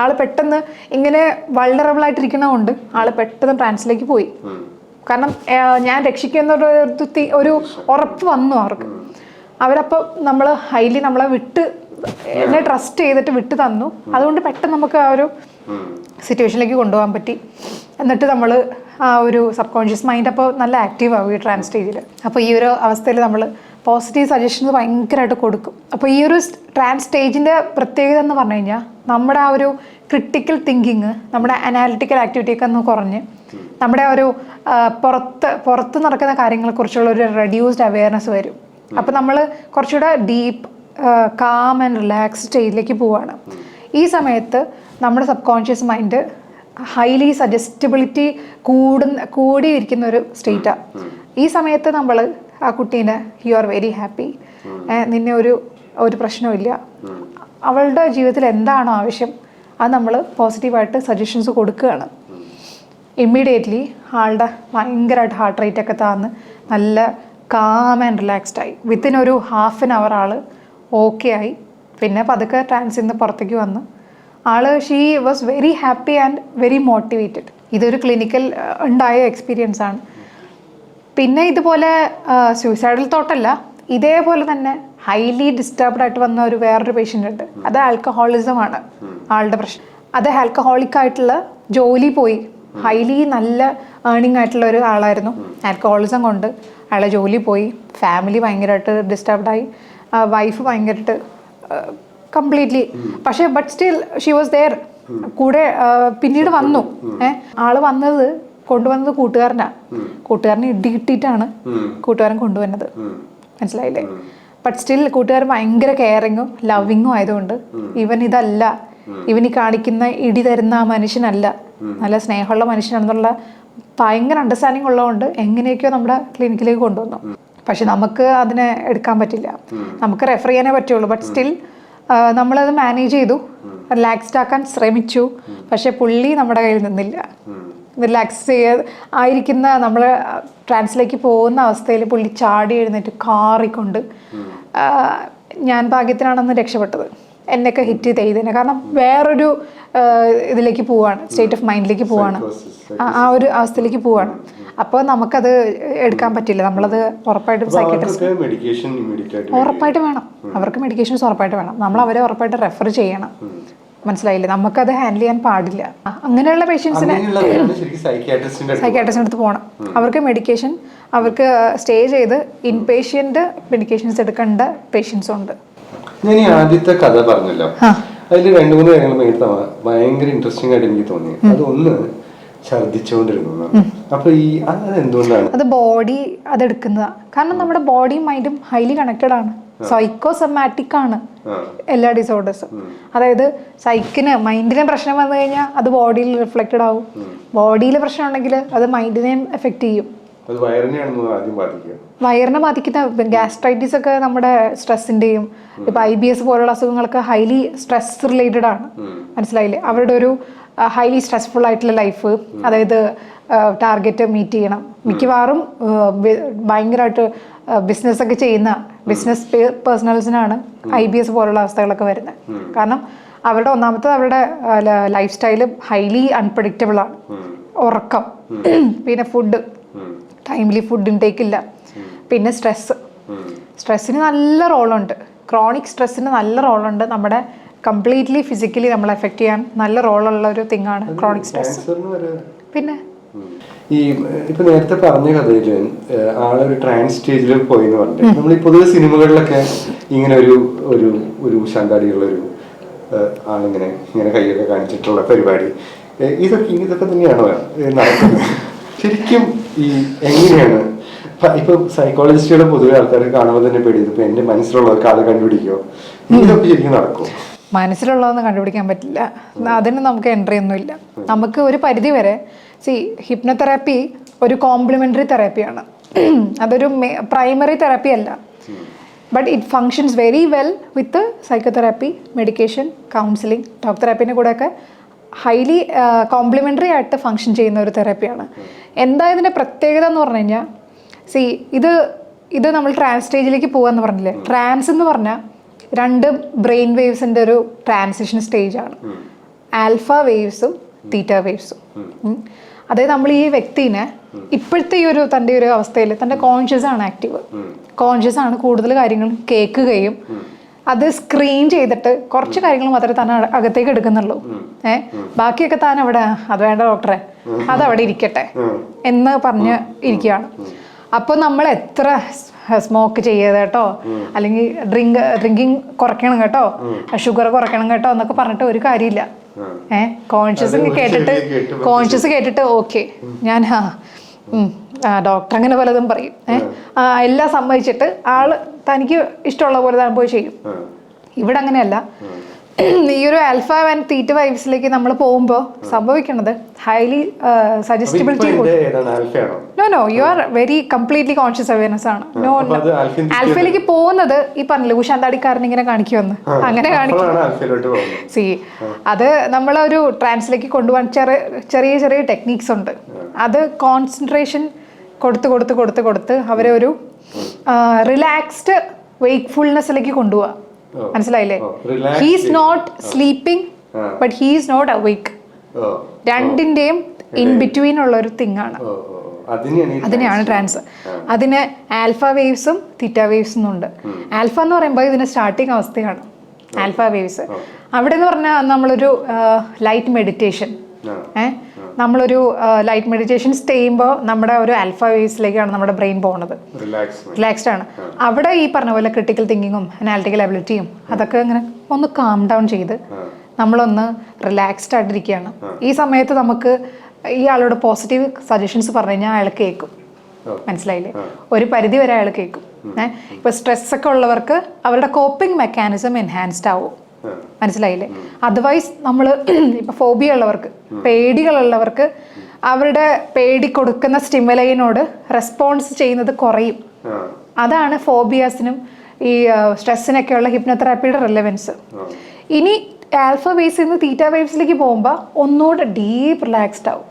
ആള് പെട്ടെന്ന് ഇങ്ങനെ വൾണറബിൾ ആയിട്ടിരിക്കണതുകൊണ്ട് ആള് പെട്ടെന്ന് ട്രാൻസിലേക്ക് പോയി. കാരണം ഞാൻ രക്ഷിക്കുന്ന ഒരു ഉറപ്പ് വന്നു അവർക്ക്. അവരപ്പോൾ നമ്മളെ എന്നെ ട്രസ്റ്റ് ചെയ്തിട്ട് വിട്ട് തന്നു. അതുകൊണ്ട് പെട്ടെന്ന് നമുക്ക് ആ ഒരു സിറ്റുവേഷനിലേക്ക് കൊണ്ടുപോകാൻ പറ്റി. എന്നിട്ട് നമ്മൾ ആ ഒരു സബ് കോൺഷ്യസ് മൈൻഡ് അപ്പോൾ നല്ല ആക്റ്റീവ് ആവും ഈ ട്രാൻസ് സ്റ്റേജിൽ. അപ്പോൾ ഈ ഒരു അവസ്ഥയിൽ നമ്മൾ പോസിറ്റീവ് സജഷൻസ് ഭയങ്കരമായിട്ട് കൊടുക്കും. അപ്പോൾ ഈ ഒരു ട്രാൻസ് സ്റ്റേജിൻ്റെ പ്രത്യേകത എന്ന് പറഞ്ഞു കഴിഞ്ഞാൽ നമ്മുടെ ആ ഒരു ക്രിട്ടിക്കൽ നമ്മുടെ അനാലിറ്റിക്കൽ ആക്ടിവിറ്റിയൊക്കെ ഒന്ന് കുറഞ്ഞ് നമ്മുടെ ഒരു പുറത്ത് നടക്കുന്ന കാര്യങ്ങളെക്കുറിച്ചുള്ള ഒരു റെഡ്യൂസ്ഡ് അവെയർനെസ് വരും. അപ്പോൾ നമ്മൾ കുറച്ചുകൂടെ ഡീപ്പ് കാം ആൻഡ് റിലാക്സ് സ്റ്റേജിലേക്ക് പോവുകയാണ്. ഈ സമയത്ത് നമ്മുടെ sub conscious mind highly suggestibility കൂടിയിരിക്കുന്ന ഒരു സ്റ്റേറ്റാണ്. ഈ സമയത്ത് നമ്മൾ ആ കുട്ടീനെ യു ആർ വെരി ഹാപ്പി, നിന്നെ ഒരു പ്രശ്നമില്ല, അവളുടെ ജീവിതത്തിൽ എന്താണോ ആവശ്യം അത് നമ്മൾ പോസിറ്റീവായിട്ട് സജഷൻസ് കൊടുക്കുകയാണ്. ഇമ്മീഡിയറ്റ്ലി ആളുടെ ഭയങ്കരമായിട്ട് ഹാർട്ട് റേറ്റ് ഒക്കെ താന്ന് നല്ല കാം ആൻഡ് റിലാക്സ്ഡ് ആയി. വിത്തിൻ ഒരു half an hour all okay ആയി. പിന്നെ പതുക്കെ ട്രാൻസിൽ നിന്ന് പുറത്തേക്ക് വന്ന് she was very happy and very motivated. ഇതൊരു ക്ലിനിക്കൽ ഉണ്ടായ എക്സ്പീരിയൻസ് ആണ്. പിന്നെ ഇതുപോലെ സൂയിസൈഡൽ തോട്ടല്ല, ഇതേപോലെ തന്നെ ഹൈലി ഡിസ്റ്റർബ്ഡ് ആയിട്ട് വന്ന വേറൊരു പേഷ്യൻ്റ് ഉണ്ട്. അത് ആൽക്കഹോളിസം ആണ് ആളുടെ പ്രശ്നം. അത് ആൽക്കഹോളിക് ആയിട്ടുള്ള ജോലി പോയി, ഹൈലി നല്ല ഏർണിംഗ് ആയിട്ടുള്ള ഒരു ആളായിരുന്നു. ആൽക്കഹോളിസം കൊണ്ട് അയാളെ ജോലി പോയി, ഫാമിലി ഭയങ്കരമായിട്ട് ഡിസ്റ്റർബ്ഡായി, വൈഫ് ഭയങ്കരമായിട്ട് കംപ്ലീറ്റ്ലി. പക്ഷേ but still she was there കൂടെ. പിന്നീട് വന്നു ആള് കൊണ്ടുവന്നത് കൂട്ടുകാരനെ ഇടി കിട്ടിയിട്ടാണ് കൂട്ടുകാരൻ കൊണ്ടുവന്നത്, മനസ്സിലായില്ലേ? ബട്ട് സ്റ്റിൽ കൂട്ടുകാരൻ ഭയങ്കര കെയറിങ്ങും ലവിങ്ങും ആയതുകൊണ്ട് ഇവൻ ഈ കാണിക്കുന്ന ഇടി തരുന്ന ആ മനുഷ്യനല്ല, നല്ല സ്നേഹമുള്ള മനുഷ്യനാണെന്നുള്ള ഭയങ്കര അണ്ടർസ്റ്റാൻഡിങ് ഉള്ളതുകൊണ്ട് എങ്ങനെയൊക്കെയോ നമ്മുടെ ക്ലിനിക്കിലേക്ക് കൊണ്ടുവന്നു. പക്ഷെ നമുക്ക് അതിനെ എടുക്കാൻ പറ്റില്ല, നമുക്ക് റെഫർ ചെയ്യാനേ പറ്റുള്ളൂ. ബട്ട് സ്റ്റിൽ നമ്മളത് മാനേജ് ചെയ്തു, റിലാക്സ്ഡ് ആക്കാൻ ശ്രമിച്ചു. പക്ഷെ പുള്ളി നമ്മുടെ കയ്യിൽ നിന്നില്ല. റിലാക്സ് ആയിരിക്കുന്ന നമ്മൾ ട്രാൻസിലേക്ക് പോകുന്ന അവസ്ഥയിൽ പുള്ളി ചാടി എഴുന്നേറ്റ് കാറിക്കൊണ്ട്, ഞാൻ ഭാഗ്യത്തിനാണെന്ന് രക്ഷപ്പെട്ടത്, എന്നെയൊക്കെ ഹിറ്റ് ചെയ്തതിനെ. കാരണം വേറൊരു ഇതിലേക്ക് പോവാണ്, സ്റ്റേറ്റ് ഓഫ് മൈൻഡിലേക്ക് പോവാണ്, ആ ഒരു അവസ്ഥയിലേക്ക് പോവാണ്. അപ്പോൾ നമുക്കത് എടുക്കാൻ പറ്റില്ല. നമ്മളത് ഉറപ്പായിട്ടും സൈക്കാട്രിസ്റ്റ് ഉറപ്പായിട്ട് വേണം, അവർക്ക് മെഡിക്കേഷൻസ് ഉറപ്പായിട്ട് വേണം. നമ്മൾ അവരെ ഉറപ്പായിട്ട് റെഫർ ചെയ്യണം, മനസ്സിലായില്ലേ? നമുക്കത് ഹാൻഡിൽ ചെയ്യാൻ പാടില്ല. അങ്ങനെയുള്ള പേഷ്യൻസിനെ സൈക്കാട്രിസ്റ്റിൻ്റെ അടുത്ത് പോകണം. അവർക്ക് മെഡിക്കേഷൻ, അവർക്ക് സ്റ്റേ ചെയ്ത് ഇൻ പേഷ്യൻ്റ് മെഡിക്കേഷൻസ് എടുക്കേണ്ട പേഷ്യൻസും ഉണ്ട്. ഞാൻ ഈ ആദ്യത്തെ കഥ പറഞ്ഞല്ലോ, അതിൽ 2-3 കാര്യങ്ങൾ ഭയങ്കര ഇൻട്രസ്റ്റിംഗ് ആയിട്ട് എനിക്ക് തോന്നി. അതൊന്ന് ഛർദിച്ചുകൊണ്ടിരുന്നു. അപ്പൊ അതെന്തുകൊണ്ടാണ്? അത് ബോഡി അതെടുക്കുന്നതാണ്. കാരണം നമ്മുടെ ബോഡിയും മൈൻഡും ഹൈലി കണക്റ്റഡ് ആണ്. സൈക്കോസൊമാറ്റിക് ആണ് എല്ലാ ഡിസോർഡേഴ്സും. അതായത് മൈൻഡിന് പ്രശ്നം വന്നു കഴിഞ്ഞാൽ അത് ബോഡിയിൽ റിഫ്ലക്റ്റഡ് ആവും. ബോഡിയിൽ പ്രശ്നം ഉണ്ടെങ്കിൽ അത് മൈൻഡിനെയും എഫക്റ്റ് ചെയ്യും. അത് വയറിനെയാണെന്ന് ആദ്യം ബാധിക്കുക. വയറിനെ ബാധിക്കുന്ന ഗ്യാസ്ട്രൈറ്റിസ് ഒക്കെ നമ്മുടെ സ്ട്രെസ്സിന്റെയും ഇപ്പൊ IBS പോലുള്ള അസുഖങ്ങളൊക്കെ ഹൈലി സ്ട്രെസ് റിലേറ്റഡ് ആണ്. മനസ്സിലായില്ലേ? അവരുടെ ഒരു ഹൈലി സ്ട്രെസ്ഫുൾ ആയിട്ടുള്ള ലൈഫ്, അതായത് ടാർഗറ്റ് മീറ്റ് ചെയ്യണം. മിക്കവാറും ഭയങ്കരമായിട്ട് ബിസിനസ് ഒക്കെ ചെയ്യുന്ന ബിസിനസ് പേഴ്സണൽസിനാണ് IBS പോലുള്ള അവസ്ഥകളൊക്കെ വരുന്നത്. കാരണം അവരുടെ അവരുടെ ലൈഫ് സ്റ്റൈല് ഹൈലി അൺപ്രഡിക്റ്റബിൾ ആണ്. ഉറക്കം, പിന്നെ ഫുഡ്, ടൈംലി ഫുഡ് ഇൻടേക്ക് ഇല്ല, പിന്നെ സ്ട്രെസ്സിന് നല്ല റോളുണ്ട്. ക്രോണിക് സ്ട്രെസ്സിന് നല്ല റോളുണ്ട്. നമ്മുടെ കംപ്ലീറ്റ്ലി ഫിസിക്കലി നമ്മളെ എഫക്ട് ചെയ്യാൻ നല്ല റോളുള്ള ഒരു തിങ്ങാണ് ക്രോണിക് സ്ട്രെസ്. പിന്നെ ഈ ഇപ്പൊ നേരത്തെ പറഞ്ഞ കഥയില് ആളൊരു ട്രാൻസ് സ്റ്റേജിൽ പോയി എന്ന് പറഞ്ഞിട്ട് നമ്മൾ ഈ പൊതുവെ സിനിമകളിലൊക്കെ ഇങ്ങനെ ഒരു ശങ്കാടിയുള്ള ഒരു ആളിങ്ങനെ ഇങ്ങനെ കൈയൊക്കെ കാണിച്ചിട്ടുള്ള പരിപാടി, ഇതൊക്കെ തന്നെയാണോ നടക്കുന്നത്? ശരിക്കും ഈ എങ്ങനെയാണ് ഇപ്പൊ സൈക്കോളജിസ്റ്റുകളെ പൊതുവെ ആൾക്കാർ കാണുമ്പോൾ തന്നെ പേടിയത് ഇപ്പൊ എന്റെ മനസ്സിലുള്ളവർക്ക് ആളെ കണ്ടുപിടിക്കോ? ഇതൊക്കെ ശരിക്കും നടക്കും? മനസ്സിലുള്ളതൊന്നും കണ്ടുപിടിക്കാൻ പറ്റില്ല. അതിന് നമുക്ക് എൻട്രി ഒന്നുമില്ല. നമുക്ക് ഒരു പരിധി വരെ ഹിപ്നോതെറാപ്പി ഒരു കോംപ്ലിമെന്ററി തെറാപ്പിയാണ്. അതൊരു പ്രൈമറി തെറാപ്പി അല്ല. But it functions very well with psychotherapy, medication, counselling, talk തെറാപ്പിൻ്റെ കൂടെയൊക്കെ ഹൈലി കോംപ്ലിമെൻ്ററി ആയിട്ട് ഫങ്ഷൻ ചെയ്യുന്ന ഒരു തെറാപ്പിയാണ്. എന്താ ഇതിൻ്റെ പ്രത്യേകത എന്ന് പറഞ്ഞു കഴിഞ്ഞാൽ, ഇത് നമ്മൾ ട്രാൻസ് സ്റ്റേജിലേക്ക് പോകാമെന്ന് പറഞ്ഞില്ലേ. ട്രാൻസ് എന്ന് പറഞ്ഞാൽ 2 ബ്രെയിൻ വേവ്സിൻ്റെ ഒരു ട്രാൻസിഷൻ സ്റ്റേജാണ്. ആൽഫ വേവ്സും തീറ്റ വേവ്സും. അതായത് നമ്മൾ ഈ വ്യക്തിനെ ഇപ്പോഴത്തെ ഈ തൻ്റെ ഒരു അവസ്ഥയിൽ തൻ്റെ കോൺഷ്യസ് ആണ് ആക്റ്റീവ്. കോൺഷ്യസ് ആണ് കൂടുതൽ കാര്യങ്ങൾ കേൾക്കുകയും അത് സ്ക്രീൻ ചെയ്തിട്ട് കുറച്ച് കാര്യങ്ങൾ മാത്രമേ താൻ അകത്തേക്ക് എടുക്കുന്നുള്ളൂ. ബാക്കിയൊക്കെ താൻ അവിടെ അത് വേണ്ട ഡോക്ടറെ, അതവിടെ ഇരിക്കട്ടെ എന്ന് പറഞ്ഞ് ഇരിക്കുകയാണ്. അപ്പോൾ നമ്മൾ എത്ര സ്മോക്ക് ചെയ്യരുത് കേട്ടോ, അല്ലെങ്കിൽ ഡ്രിങ്കിങ് കുറയ്ക്കണം കേട്ടോ, ഷുഗർ കുറയ്ക്കണം കേട്ടോ എന്നൊക്കെ പറഞ്ഞിട്ട് ഒരു കാര്യമില്ല. കോൺഷ്യസ് കേട്ടിട്ട് ഓക്കെ ഞാൻ ഡോക്ടർ അങ്ങനെ പലതും പറയും. എല്ലാം സമ്മതിച്ചിട്ട് ആള് തനിക്ക് ഇഷ്ടമുള്ള പോലെ താൻ പോയി ചെയ്യും. ഇവിടെ അങ്ങനെയല്ല. ഈ ഒരു ആൽഫ ആൻഡ് തീറ്റ വൈബ്സിലേക്ക് നമ്മൾ പോകുമ്പോൾ സംഭവിക്കുന്നത് highly suggestibility. No you are very completely conscious awareness ആണ്. ആൽഫയിലേക്ക് പോകുന്നത് ഈ പറഞ്ഞില്ലേ ഉഷാന്താടിക്കാരൻ ഇങ്ങനെ കാണിക്കുമെന്ന്, അങ്ങനെ കാണിക്കും. അത് നമ്മളൊരു ട്രാൻസിലേക്ക് കൊണ്ടുപോകാൻ ചെറിയ ചെറിയ ടെക്നീക്സ് ഉണ്ട്. അത് കോൺസെൻട്രേഷൻ കൊടുത്ത് അവരെ ഒരു റിലാക്സ്ഡ് വെയ്ക്ക്ഫുൾനെസ്സിലേക്ക് കൊണ്ടുപോവാ. മനസ്സിലായില്ലേ? He's not sleeping but he's not awake. രണ്ടിന്റെയും ഇൻ ബിറ്റ്വീൻ ഉള്ള ഒരു തിങ് ആണ്. അതിനെയാണ് ട്രാൻസ്. അതിന് ആൽഫ വേവ്സും തീറ്റ വേവ്സും ഉണ്ട്. ആൽഫ എന്ന് പറയുമ്പോൾ ഇതിന്റെ സ്റ്റാർട്ടിങ് അവസ്ഥയാണ് ആൽഫ വേവ്സ്. അവിടെ എന്ന് പറഞ്ഞാൽ നമ്മളൊരു ലൈറ്റ് മെഡിറ്റേഷൻ നമ്മളൊരു ലൈറ്റ് മെഡിറ്റേഷൻ ചെയ്യുമ്പോൾ നമ്മുടെ ഒരു ആൽഫ വേവ്സിലേക്കാണ് നമ്മുടെ ബ്രെയിൻ പോകുന്നത്. റിലാക്സ്ഡ് ആണ്. അവിടെ ഈ പറഞ്ഞ പോലെ ക്രിട്ടിക്കൽ തിങ്കിങ്ങും അനാലിറ്റിക്കൽ എബിലിറ്റിയും അതൊക്കെ ഇങ്ങനെ ഒന്ന് കാം ഡൗൺ ചെയ്ത് നമ്മളൊന്ന് റിലാക്സ്ഡ് ആയിട്ടിരിക്കുകയാണ്. ഈ സമയത്ത് നമുക്ക് ഈ ആളോട് പോസിറ്റീവ് സജഷൻസ് പറഞ്ഞു കഴിഞ്ഞാൽ അയാൾ കേൾക്കും. മനസ്സിലായില്ലേ? ഒരു പരിധി വരെ അയാൾ കേൾക്കും. ഇപ്പൊ സ്ട്രെസ് ഒക്കെ ഉള്ളവർക്ക് അവരുടെ കോപ്പിംഗ് മെക്കാനിസം എൻഹാൻസ്ഡ് ആവും. മനസ്സിലായില്ലേ? അതർവൈസ് നമ്മൾ ഇപ്പൊ ഫോബിയ ഉള്ളവർക്ക്, പേടികളുള്ളവർക്ക് അവരുടെ പേടി കൊടുക്കുന്ന സ്റ്റിമുലൈനോട് റെസ്പോൺസ് ചെയ്യുന്നത് കുറയും. അതാണ് ഫോബിയാസിനും ഈ സ്ട്രെസ്സിനൊക്കെയുള്ള ഹിപ്നോതെറാപ്പിയുടെ റിലവൻസ്. ഇനി ആൽഫ വേവ്സിൽ നിന്ന് തീറ്റ വേവ്സിലേക്ക് പോകുമ്പോൾ ഒന്നുകൂടെ ഡീപ്പ് റിലാക്സ്ഡ് ആവും.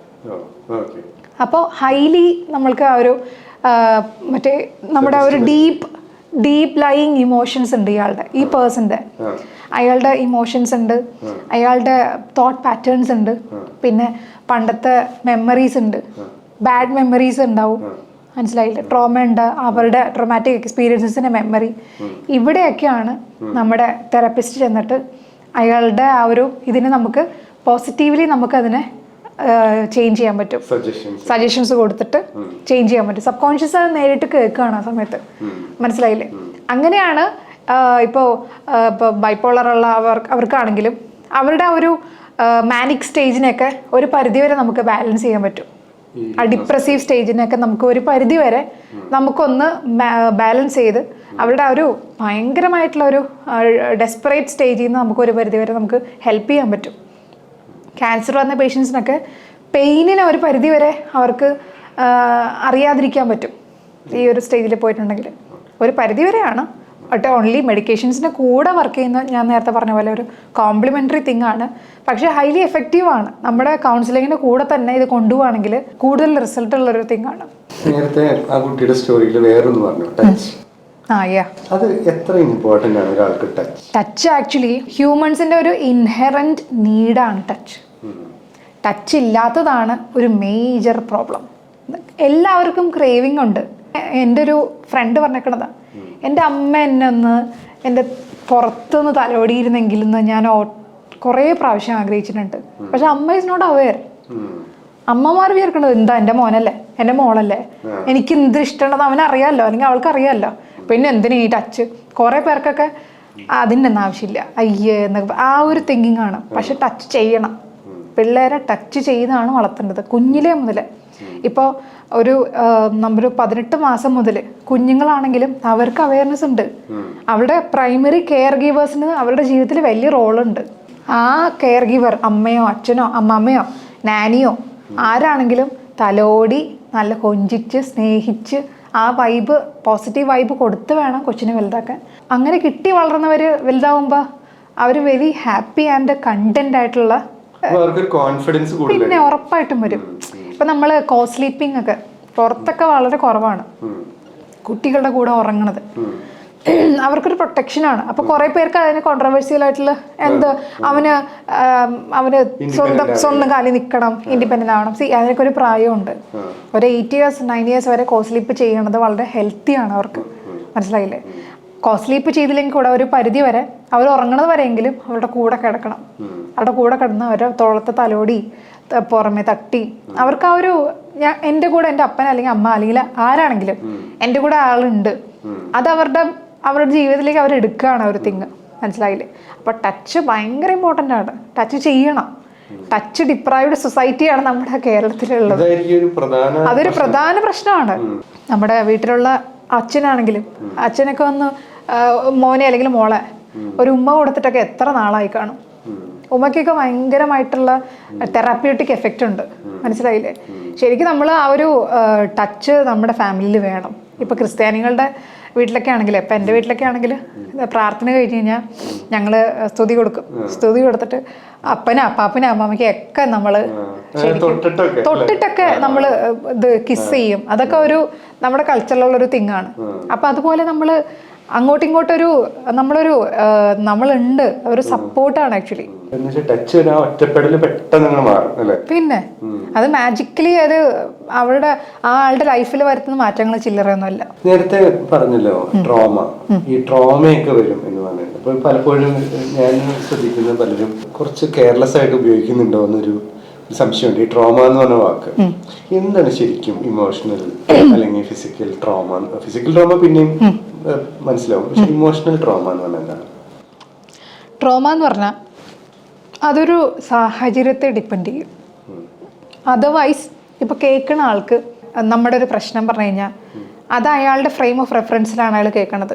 അപ്പോൾ ഹൈലി നമ്മൾക്ക് ആ ഒരു മറ്റേ നമ്മുടെ ഒരു ഡീപ്പ് ലൈയിങ് ഇമോഷൻസ് ഉണ്ട് ഇയാളുടെ, ഈ പേഴ്സൻ്റെ. അയാളുടെ ഇമോഷൻസ് ഉണ്ട്, അയാളുടെ തോട്ട് പാറ്റേൺസ് ഉണ്ട്, പിന്നെ പണ്ടത്തെ മെമ്മറീസ് ഉണ്ട്, ബാഡ് മെമ്മറീസ് ഉണ്ടാവും. മനസ്സിലായില്ലേ? ട്രോമ ഉണ്ട്, അവരുടെ ട്രോമാറ്റിക് എക്സ്പീരിയൻസസിൻ്റെ മെമ്മറി. ഇവിടെയൊക്കെയാണ് നമ്മുടെ തെറാപ്പിസ്റ്റ് ചെന്നിട്ട് അയാളുടെ ആ ഒരു ഇതിനെ നമുക്ക് പോസിറ്റീവ്ലി നമുക്കതിനെ ചേഞ്ച് ചെയ്യാൻ പറ്റും. സജഷൻസ് കൊടുത്തിട്ട് ചേഞ്ച് ചെയ്യാൻ പറ്റും. സബ് കോൺഷ്യസ് അത് നേരിട്ട് കേൾക്കുകയാണ് ആ സമയത്ത്. മനസ്സിലായില്ലേ? അങ്ങനെയാണ് ഇപ്പോൾ ബൈപ്പോളർ ഉള്ള അവർക്കാണെങ്കിലും അവരുടെ ഒരു മാനിക് സ്റ്റേജിനെയൊക്കെ ഒരു പരിധിവരെ നമുക്ക് ബാലൻസ് ചെയ്യാൻ പറ്റും. ആ ഡിപ്രസീവ് സ്റ്റേജിനെയൊക്കെ നമുക്ക് ഒരു പരിധിവരെ നമുക്കൊന്ന് ബാലൻസ് ചെയ്ത് അവരുടെ ഒരു ഭയങ്കരമായിട്ടുള്ള ഒരു ഡെസ്പറേറ്റ് സ്റ്റേജിൽ നിന്ന് നമുക്ക് ഒരു പരിധിവരെ നമുക്ക് ഹെൽപ്പ് ചെയ്യാൻ പറ്റും. ക്യാൻസർ വന്ന പേഷ്യൻസിനൊക്കെ പെയിനിനെ ഒരു പരിധിവരെ അവർക്ക് അറിയാതിരിക്കാൻ പറ്റും ഈ ഒരു സ്റ്റേജിൽ പോയിട്ടുണ്ടെങ്കിൽ. ഒരു പരിധി വരെയാണ്. ബട്ട് ഓൺലി മെഡിക്കേഷൻസിൻ്റെ കൂടെ വർക്ക് ചെയ്യുന്ന, ഞാൻ നേരത്തെ പറഞ്ഞ പോലെ ഒരു കോംപ്ലിമെൻ്ററി തിങ് ആണ്. പക്ഷേ ഹൈലി എഫക്റ്റീവ് ആണ്. നമ്മുടെ കൗൺസിലിങ്ങിൻ്റെ കൂടെ തന്നെ ഇത് കൊണ്ടുപോവാണെങ്കിൽ കൂടുതൽ റിസൾട്ട് ഉള്ളൊരു തിങ് ആണ്. നേരത്തെ ആ കുട്ടിയുടെ സ്റ്റോറിയിൽ വേറൊന്ന് പറഞ്ഞു, ടച്ച്. അത് എത്ര ഇമ്പോർട്ടൻ്റ് ആണ് ഒരാൾക്ക് ടച്ച്? ടച്ച് ആക്ച്വലി ഹ്യൂമൻസിൻ്റെ ഒരു ഇൻഹെറൻറ്റ് നീഡാണ് ടച്ച്. ടച്ച് ഇല്ലാത്തതാണ് ഒരു മേജർ പ്രോബ്ലം. എല്ലാവർക്കും ക്രേവിങ് ഉണ്ട്. എൻ്റെ ഒരു ഫ്രണ്ട് പറഞ്ഞേക്കണതാണ്, എൻ്റെ അമ്മ എന്നെ ഒന്ന് എൻ്റെ പുറത്തുനിന്ന് തലോടിയിരുന്നെങ്കിലെന്ന് ഞാൻ കുറേ പ്രാവശ്യം ആഗ്രഹിച്ചിട്ടുണ്ട്. പക്ഷെ അമ്മ ഈസ് നോട്ട് അവെയർ. അമ്മമാർ വിചാരിക്കണത് എന്താ എൻ്റെ മോനല്ലേ, എൻ്റെ മോളല്ലേ, എനിക്ക് എന്ത് ഇഷ്ടമുണ്ടെന്ന് അവനറിയാമല്ലോ, അല്ലെങ്കിൽ അവൾക്ക് അറിയാമല്ലോ, പിന്നെ എന്തിനാ ഈ ടച്ച്. കുറേ പേർക്കൊക്കെ അതിൻ്റെ ഒന്നും ആവശ്യമില്ല, അയ്യേ എന്നൊക്കെ ആ ഒരു തിങ്കിങ് ആണ്. പക്ഷെ ടച്ച് ചെയ്യണം. പിള്ളേരെ ടച്ച് ചെയ്താണ് വളർത്തേണ്ടത് കുഞ്ഞിലേ മുതൽ. ഇപ്പോൾ ഒരു നമ്മൾ 18 മാസം മുതൽ കുഞ്ഞുങ്ങളാണെങ്കിലും അവർക്ക് അവയർനെസ് ഉണ്ട്. അവരുടെ പ്രൈമറി കെയർ ഗീവേഴ്സിന് അവരുടെ ജീവിതത്തിൽ വലിയ റോളുണ്ട്. ആ കെയർ ഗീവർ അമ്മയോ അച്ഛനോ അമ്മമ്മയോ നാനിയോ ആരാണെങ്കിലും തലോടി നല്ല കൊഞ്ചിച്ച് സ്നേഹിച്ച് ആ വൈബ്, പോസിറ്റീവ് വൈബ് കൊടുത്ത് വേണം കൊച്ചിനെ വലുതാക്കാൻ. അങ്ങനെ കിട്ടി വളർന്നവർ വലുതാവുമ്പോൾ അവർ വെരി ഹാപ്പി ആൻഡ് കണ്ടന്റ് ആയിട്ടുള്ള, പിന്നെ ഉറപ്പായിട്ടും വരും. ഇപ്പം നമ്മൾ കോ സ്ലീപ്പിംഗ് ഒക്കെ പുറത്തൊക്കെ വളരെ കുറവാണ് കുട്ടികളുടെ കൂടെ ഉറങ്ങണത്. അവർക്കൊരു പ്രൊട്ടക്ഷനാണ്. അപ്പോൾ കുറേ പേർക്ക് അതിന് കോൺട്രവേഴ്സ്യൽ ആയിട്ടുള്ള അവന് സ്വന്തം കാലിൽ നിൽക്കണം, ഇൻഡിപെൻഡൻ്റ് ആവണം. അതിനൊക്കെ ഒരു പ്രായമുണ്ട്. ഒരു 8 years 9 years വരെ കോ സ്ലീപ്പ് ചെയ്യണത് വളരെ ഹെൽത്തിയാണ് അവർക്ക്. മനസ്സിലായില്ലേ? കോ സ്ലീപ്പ് ചെയ്തില്ലെങ്കിൽ കൂടെ ഒരു പരിധി വരെ അവർ ഉറങ്ങണത് വരെയെങ്കിലും അവരുടെ കൂടെ കിടക്കണം. അവരുടെ കൂടെ കിടന്ന് അവരുടെ തോളത്തെ തലോടി പുറമെ തട്ടി അവർക്ക് ആ ഒരു, എൻ്റെ കൂടെ എൻ്റെ അപ്പൻ അല്ലെങ്കിൽ അമ്മ അല്ലെങ്കിൽ ആരാണെങ്കിലും എൻ്റെ കൂടെ ആളുണ്ട്, അത് അവരുടെ ജീവിതത്തിലേക്ക് അവർ എടുക്കുകയാണ് ഒരു തിങ്. മനസ്സിലായില്ലേ? അപ്പോൾ ടച്ച് ഭയങ്കര ഇമ്പോർട്ടൻ്റ് ആണ്. ടച്ച് ചെയ്യണം. ടച്ച് ഡിപ്രൈവ്ഡ് സൊസൈറ്റിയാണ് നമ്മുടെ കേരളത്തിലുള്ളത്. അതൊരു പ്രധാന പ്രശ്നമാണ്. നമ്മുടെ വീട്ടിലുള്ള അച്ഛനാണെങ്കിലും അച്ഛനൊക്കെ ഒന്ന് മോനെ അല്ലെങ്കിൽ മോളെ ഒരു ഉമ്മ കൊടുത്തിട്ടൊക്കെ എത്ര നാളായി കാണും. ഉമ്മയ്ക്കൊക്കെ ഭയങ്കരമായിട്ടുള്ള തെറാപ്യൂട്ടിക് എഫക്റ്റ് ഉണ്ട്. മനസ്സിലായില്ലേ? ശരിക്കും നമ്മൾ ആ ഒരു ടച്ച് നമ്മുടെ ഫാമിലിയിൽ വേണം. ഇപ്പോൾ ക്രിസ്ത്യാനികളുടെ വീട്ടിലൊക്കെ ആണെങ്കിൽ, ഇപ്പം എൻ്റെ വീട്ടിലൊക്കെ ആണെങ്കിൽ പ്രാർത്ഥന കഴിഞ്ഞ് കഴിഞ്ഞാൽ ഞങ്ങൾ സ്തുതി കൊടുക്കും. സ്തുതി കൊടുത്തിട്ട് അപ്പാപ്പനും അമ്മാമ്മയ്ക്കും ഒക്കെ നമ്മൾ ശരിക്കും തൊട്ടിട്ടൊക്കെ നമ്മൾ ഇത് കിസ് ചെയ്യും. അതൊക്കെ ഒരു നമ്മുടെ കൾച്ചറിലുള്ളൊരു തിങ്ങാണ്. അപ്പം അതുപോലെ നമ്മൾ അങ്ങോട്ടും ഇങ്ങോട്ടൊരു നമ്മളുണ്ട്, ഒരു സപ്പോർട്ടാണ് ആക്ച്വലി. പിന്നെ അത് മാജിക്കലി അത് അവരുടെ ആ ആളുടെ ലൈഫിൽ വരുത്തുന്ന മാറ്റങ്ങൾ ചില്ലറയൊന്നുമല്ല. നേരത്തെ പറഞ്ഞല്ലോ ട്രോമ, ഈ ട്രോമയൊക്കെ വരും എന്ന് പറഞ്ഞിട്ട്. അപ്പൊ പലപ്പോഴും ഞാൻ ശ്രദ്ധിക്കുന്ന പലരും കുറച്ച് കെയർലെസ് ആയിട്ട് ഉപയോഗിക്കുന്നുണ്ടോ എന്നൊരു സംശയമുണ്ട്. ഈ ട്രോമ എന്ന് പറഞ്ഞ വാക്ക് എന്താണ് ശരിക്കും? ഇമോഷണൽ അല്ലെങ്കിൽ ഫിസിക്കൽ ട്രോമ? ഫിസിക്കൽ ട്രോമ പിന്നെയും മനസ്സിലാവും, പക്ഷെ ഇമോഷണൽ ട്രോമ എന്ന് പറഞ്ഞാൽ എന്താണ്? ട്രോമ എന്ന് പറഞ്ഞാൽ അതൊരു സാഹചര്യത്തെ ഡിപ്പെൻഡ് ചെയ്യും. അതർവൈസ് ഇപ്പോൾ കേൾക്കുന്ന ആൾക്ക് നമ്മുടെ ഒരു പ്രശ്നം പറഞ്ഞു കഴിഞ്ഞാൽ അത് അയാളുടെ ഫ്രെയിം ഓഫ് റെഫറൻസിലാണ് അയാൾ കേൾക്കണത്.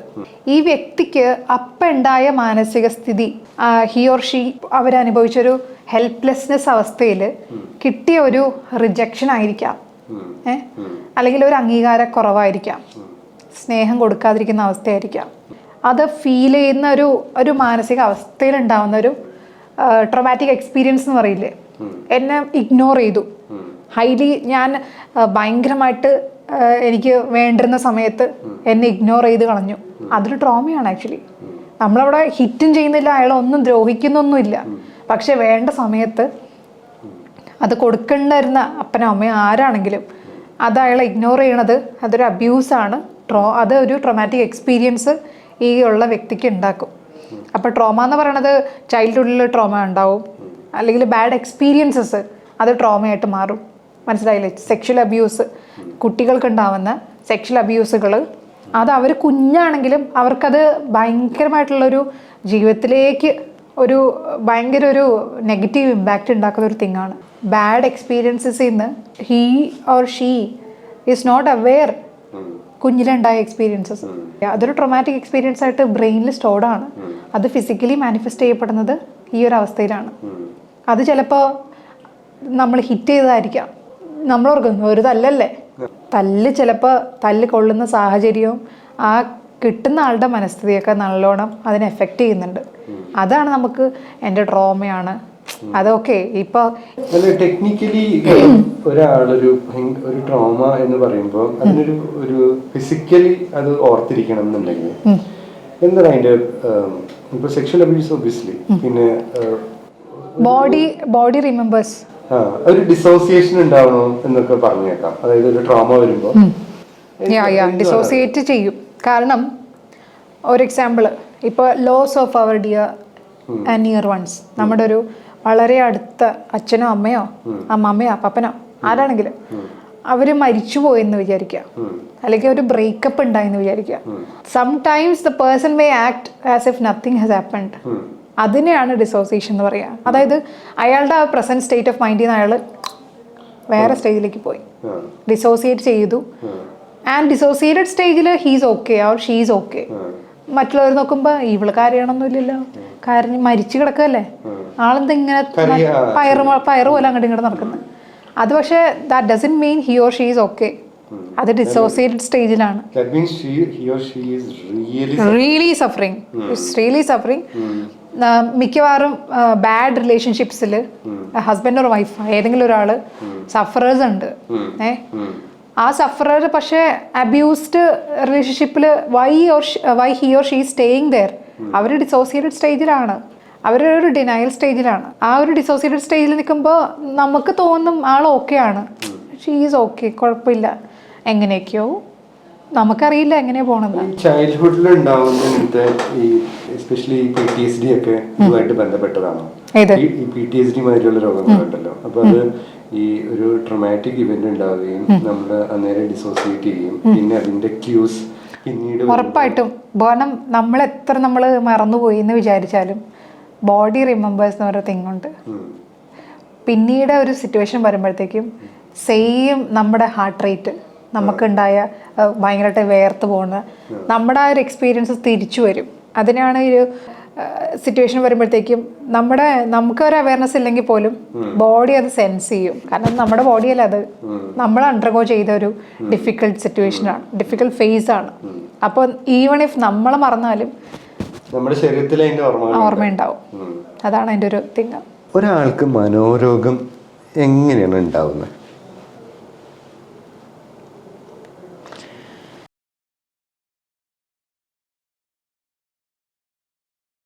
ഈ വ്യക്തിക്ക് അപ്പം ഉണ്ടായ മാനസിക സ്ഥിതി, ഹി ഓർ ഷീ അവരനുഭവിച്ചൊരു ഹെൽപ്ലെസ്നെസ് അവസ്ഥയിൽ കിട്ടിയ ഒരു റിജക്ഷൻ ആയിരിക്കാം, അല്ലെങ്കിൽ ഒരു അംഗീകാരക്കുറവായിരിക്കാം, സ്നേഹം കൊടുക്കാതിരിക്കുന്ന അവസ്ഥയായിരിക്കാം. അത് ഫീൽ ചെയ്യുന്ന ഒരു മാനസിക അവസ്ഥയിൽ ഉണ്ടാവുന്ന ഒരു ട്രോമാറ്റിക് എക്സ്പീരിയൻസ് എന്ന് പറയില്ലേ, എന്നെ ഇഗ്നോർ ചെയ്തു ഹൈലി, ഞാൻ ഭയങ്കരമായിട്ട് എനിക്ക് വേണ്ടിരുന്ന സമയത്ത് എന്നെ ഇഗ്നോർ ചെയ്ത് കളഞ്ഞു, അതൊരു ട്രോമയാണ് ആക്ച്വലി. നമ്മളവിടെ ഹിറ്റും ചെയ്യുന്നില്ല, അയാളെ ഒന്നും ദ്രോഹിക്കുന്നൊന്നുമില്ല, പക്ഷെ വേണ്ട സമയത്ത് അത് കൊടുക്കേണ്ടിരുന്ന അപ്പനോ അമ്മയോ ആരാണെങ്കിലും അത് അയാളെ ഇഗ്നോർ ചെയ്യണത് അതൊരു അബ്യൂസാണ്. അത് ഒരു ട്രോമാറ്റിക് എക്സ്പീരിയൻസ് ഈ ഉള്ള വ്യക്തിക്ക് ഉണ്ടാക്കും. അപ്പോൾ ട്രോമ എന്ന് പറയണത് ചൈൽഡ്ഹുഡിൽ ട്രോമ ഉണ്ടാവും, അല്ലെങ്കിൽ ബാഡ് എക്സ്പീരിയൻസസ് അത് ട്രോമയായിട്ട് മാറും. മനസ്സിലായില്ലേ? സെക്ഷൽ അബ്യൂസ്, കുട്ടികൾക്ക് ഉണ്ടാവുന്ന സെക്ഷൽ അബ്യൂസുകൾ അത് അവർ കുഞ്ഞാണെങ്കിലും അവർക്കത് ഭയങ്കരമായിട്ടുള്ളൊരു ജീവിതത്തിലേക്ക് ഭയങ്കര ഒരു നെഗറ്റീവ് ഇമ്പാക്റ്റ് ഉണ്ടാക്കുന്ന ഒരു തിങ്ങാണ്. ബാഡ് എക്സ്പീരിയൻസസിൽ നിന്ന് he or she is not aware കുഞ്ഞിലുണ്ടായ എക്സ്പീരിയൻസസ്. അതൊരു ട്രോമാറ്റിക് എക്സ്പീരിയൻസ് ആയിട്ട് ബ്രെയിനിൽ സ്റ്റോർഡാണ്. അത് ഫിസിക്കലി മാനിഫെസ്റ്റ് ചെയ്യപ്പെടുന്നത് ഈ ഒരു അവസ്ഥയിലാണ്. അത് ചിലപ്പോൾ നമ്മൾ ഹിറ്റ് ചെയ്തതായിരിക്കാം, നമ്മൾ ഓർക്കുന്നു ഒരു തല്ലല്ലേ, തല്ല് ചിലപ്പോൾ തല്ല് കൊള്ളുന്ന സാഹചര്യവും ആ കിട്ടുന്ന ആളുടെ മനസ്ഥിതിയൊക്കെ നല്ലോണം അതിനെ എഫക്റ്റ് ചെയ്യുന്നുണ്ട്. അതാണ് നമുക്ക് എൻ്റെ ട്രോമയാണ് അതൊക്കെ ഇപ്പൊ ടെക്നിക്കലി ഒരാളൊരു ഒരു ട്രോമ എന്ന് പറയുമ്പോൾ അതിനൊരു ഫിസിക്കലി അത് ഓർത്തിരിക്കണം എന്നുണ്ടെങ്കിൽ എന്താണ് അതിന്റെ ഇപ്പൊ സെക്ഷൽ അബ്യൂസ് ഒബ്വിയസ്ലി, പിന്നെ ബോഡി റിമെമ്പേഴ്സ്, ഒരു ഡിസോസിയേഷൻ ഉണ്ടാവണോ എന്നൊക്കെ പറഞ്ഞേക്കാം. അതായത് ഒരു ട്രോമ വരുമ്പോൾ ഡിസോസിയേറ്റ് ചെയ്യും. കാരണം ഒരു എക്സാമ്പിൾ ഇപ്പോൾ loss of our dear and near ones, നമ്മുടെ ഒരു വളരെ അടുത്ത അച്ഛനോ അമ്മയോ അമ്മമ്മയോ പപ്പനോ ആരാണെങ്കിലും അവര് മരിച്ചു പോയെന്ന് വിചാരിക്കുക, അല്ലെങ്കിൽ ഒരു ബ്രേക്കപ്പ് ഉണ്ടായെന്ന് വിചാരിക്കുക. Sometimes the person may act as if nothing has happened. അതിനെയാണ് ഡിസോസിയേഷൻ എന്ന് പറയുക. അതായത് അയാളുടെ ആ പ്രസന്റ് സ്റ്റേറ്റ് ഓഫ് മൈൻഡിൽ നിന്ന് അയാൾ വേറെ സ്റ്റേജിലേക്ക് പോയി, ഡിസോസിയേറ്റ് ചെയ്തു. ആൻഡ് ഡിസോസിയേറ്റഡ് സ്റ്റേജിൽ he's okay or she's okay. മറ്റുള്ളവർ നോക്കുമ്പോൾ ഇവള് കാര്യമാണൊന്നുമില്ലല്ലോ, കാരണം മരിച്ചു കിടക്കല്ലേ, ആളെന്താ ഇങ്ങനെ പയറ് പോലെ അങ്ങോട്ട് ഇങ്ങോട്ട് നടക്കുന്നത്. അത് പക്ഷേ that doesn't mean he or she is okay. അത് ഡിസോസിയേറ്റഡ് സ്റ്റേജിലാണ്. Really suffering. മിക്കവാറും ബാഡ് റിലേഷൻഷിപ്സിൽ ഹസ്ബൻഡ് ഓർ വൈഫ് ഏതെങ്കിലും ഒരാള് സഫറേഴ്സ് ഉണ്ട്. ആ സഫറർ പക്ഷേ അബ്യൂസ്ഡ് റിലേഷൻഷിപ്പിൽ why he or she staying there. അവർ ഡിസോസിയേറ്റഡ് സ്റ്റേജിലാണ്, അവരൊരു ഡിനയൽ സ്റ്റേജിലാണ്. ആ ഒരു ഡിസോസിയേറ്റഡ് സ്റ്റേജിൽ നിൽക്കുമ്പോൾ നമുക്ക് തോന്നും ആൾ ഓക്കെ ആണ്, ഷീ ഈസ് ഓക്കെ, കുഴപ്പമില്ല, എങ്ങനെയൊക്കെയോ നമുക്കറിയില്ല എങ്ങനെയാ പോണെന്ന്. ചൈൽഡ്ഹുഡിൽ ഉണ്ടാവുന്ന ഈ എസ്പെഷ്യലി PTSD ഒക്കെ ഇതുമായിട്ട് ബന്ധപ്പെട്ടതാണോ? ഈ PTSD മാതിരിയുള്ള രോഗങ്ങളുണ്ടല്ലോ, അപ്പൊ അത് ഈ ഒരു ട്രോമാറ്റിക് ഇവന്റ് ഉണ്ടാവുകയും നമ്മൾ അന്നേരം ഡിസോസിയേറ്റ് ചെയ്യും, പിന്നെ അതിന്റെ ക്യൂസ് പിന്നീട് ഉറപ്പായിട്ടും. കാരണം നമ്മൾ എത്ര നമ്മൾ മറന്നുപോയി എന്ന് വിചാരിച്ചാലും ബോഡി റിമെമ്പേഴ്സ് എന്ന് പറയുന്ന തിങ് ഉണ്ട്. പിന്നീട് ഒരു സിറ്റുവേഷൻ വരുമ്പോഴത്തേക്കും സെയിം നമ്മുടെ ഹാർട്ട് റേറ്റ്, നമുക്കുണ്ടായ ഭയങ്കരമായിട്ട് വേർത്ത് പോകുന്ന നമ്മുടെ ആ ഒരു എക്സ്പീരിയൻസ് തിരിച്ചു വരും. അതിനാണ് ഒരു സിറ്റുവേഷൻ വരുമ്പോഴത്തേക്കും നമുക്കൊരു അവയർനെസ് ഇല്ലെങ്കിൽ പോലും ബോഡി അത് സെൻസ് ചെയ്യും. കാരണം നമ്മുടെ ബോഡിയല്ല അത്, നമ്മൾ അണ്ടർഗോ ചെയ്ത ഒരു ഡിഫിക്കൽട്ട് സിറ്റുവേഷനാണ്, ഡിഫിക്കൽട്ട് ഫേസ് ആണ്. അപ്പോൾ ഈവൺ ഇഫ് നമ്മൾ മറന്നാലും നമ്മുടെ ശരീരത്തിൽ അതിന്റെ ഓർമ്മയുണ്ടാവും. അതാണ് അതിൻ്റെ ഒരു തിങ്. ഒരാൾക്ക് മനോരോഗം എങ്ങനെയാണ് ഉണ്ടാവുന്നത്?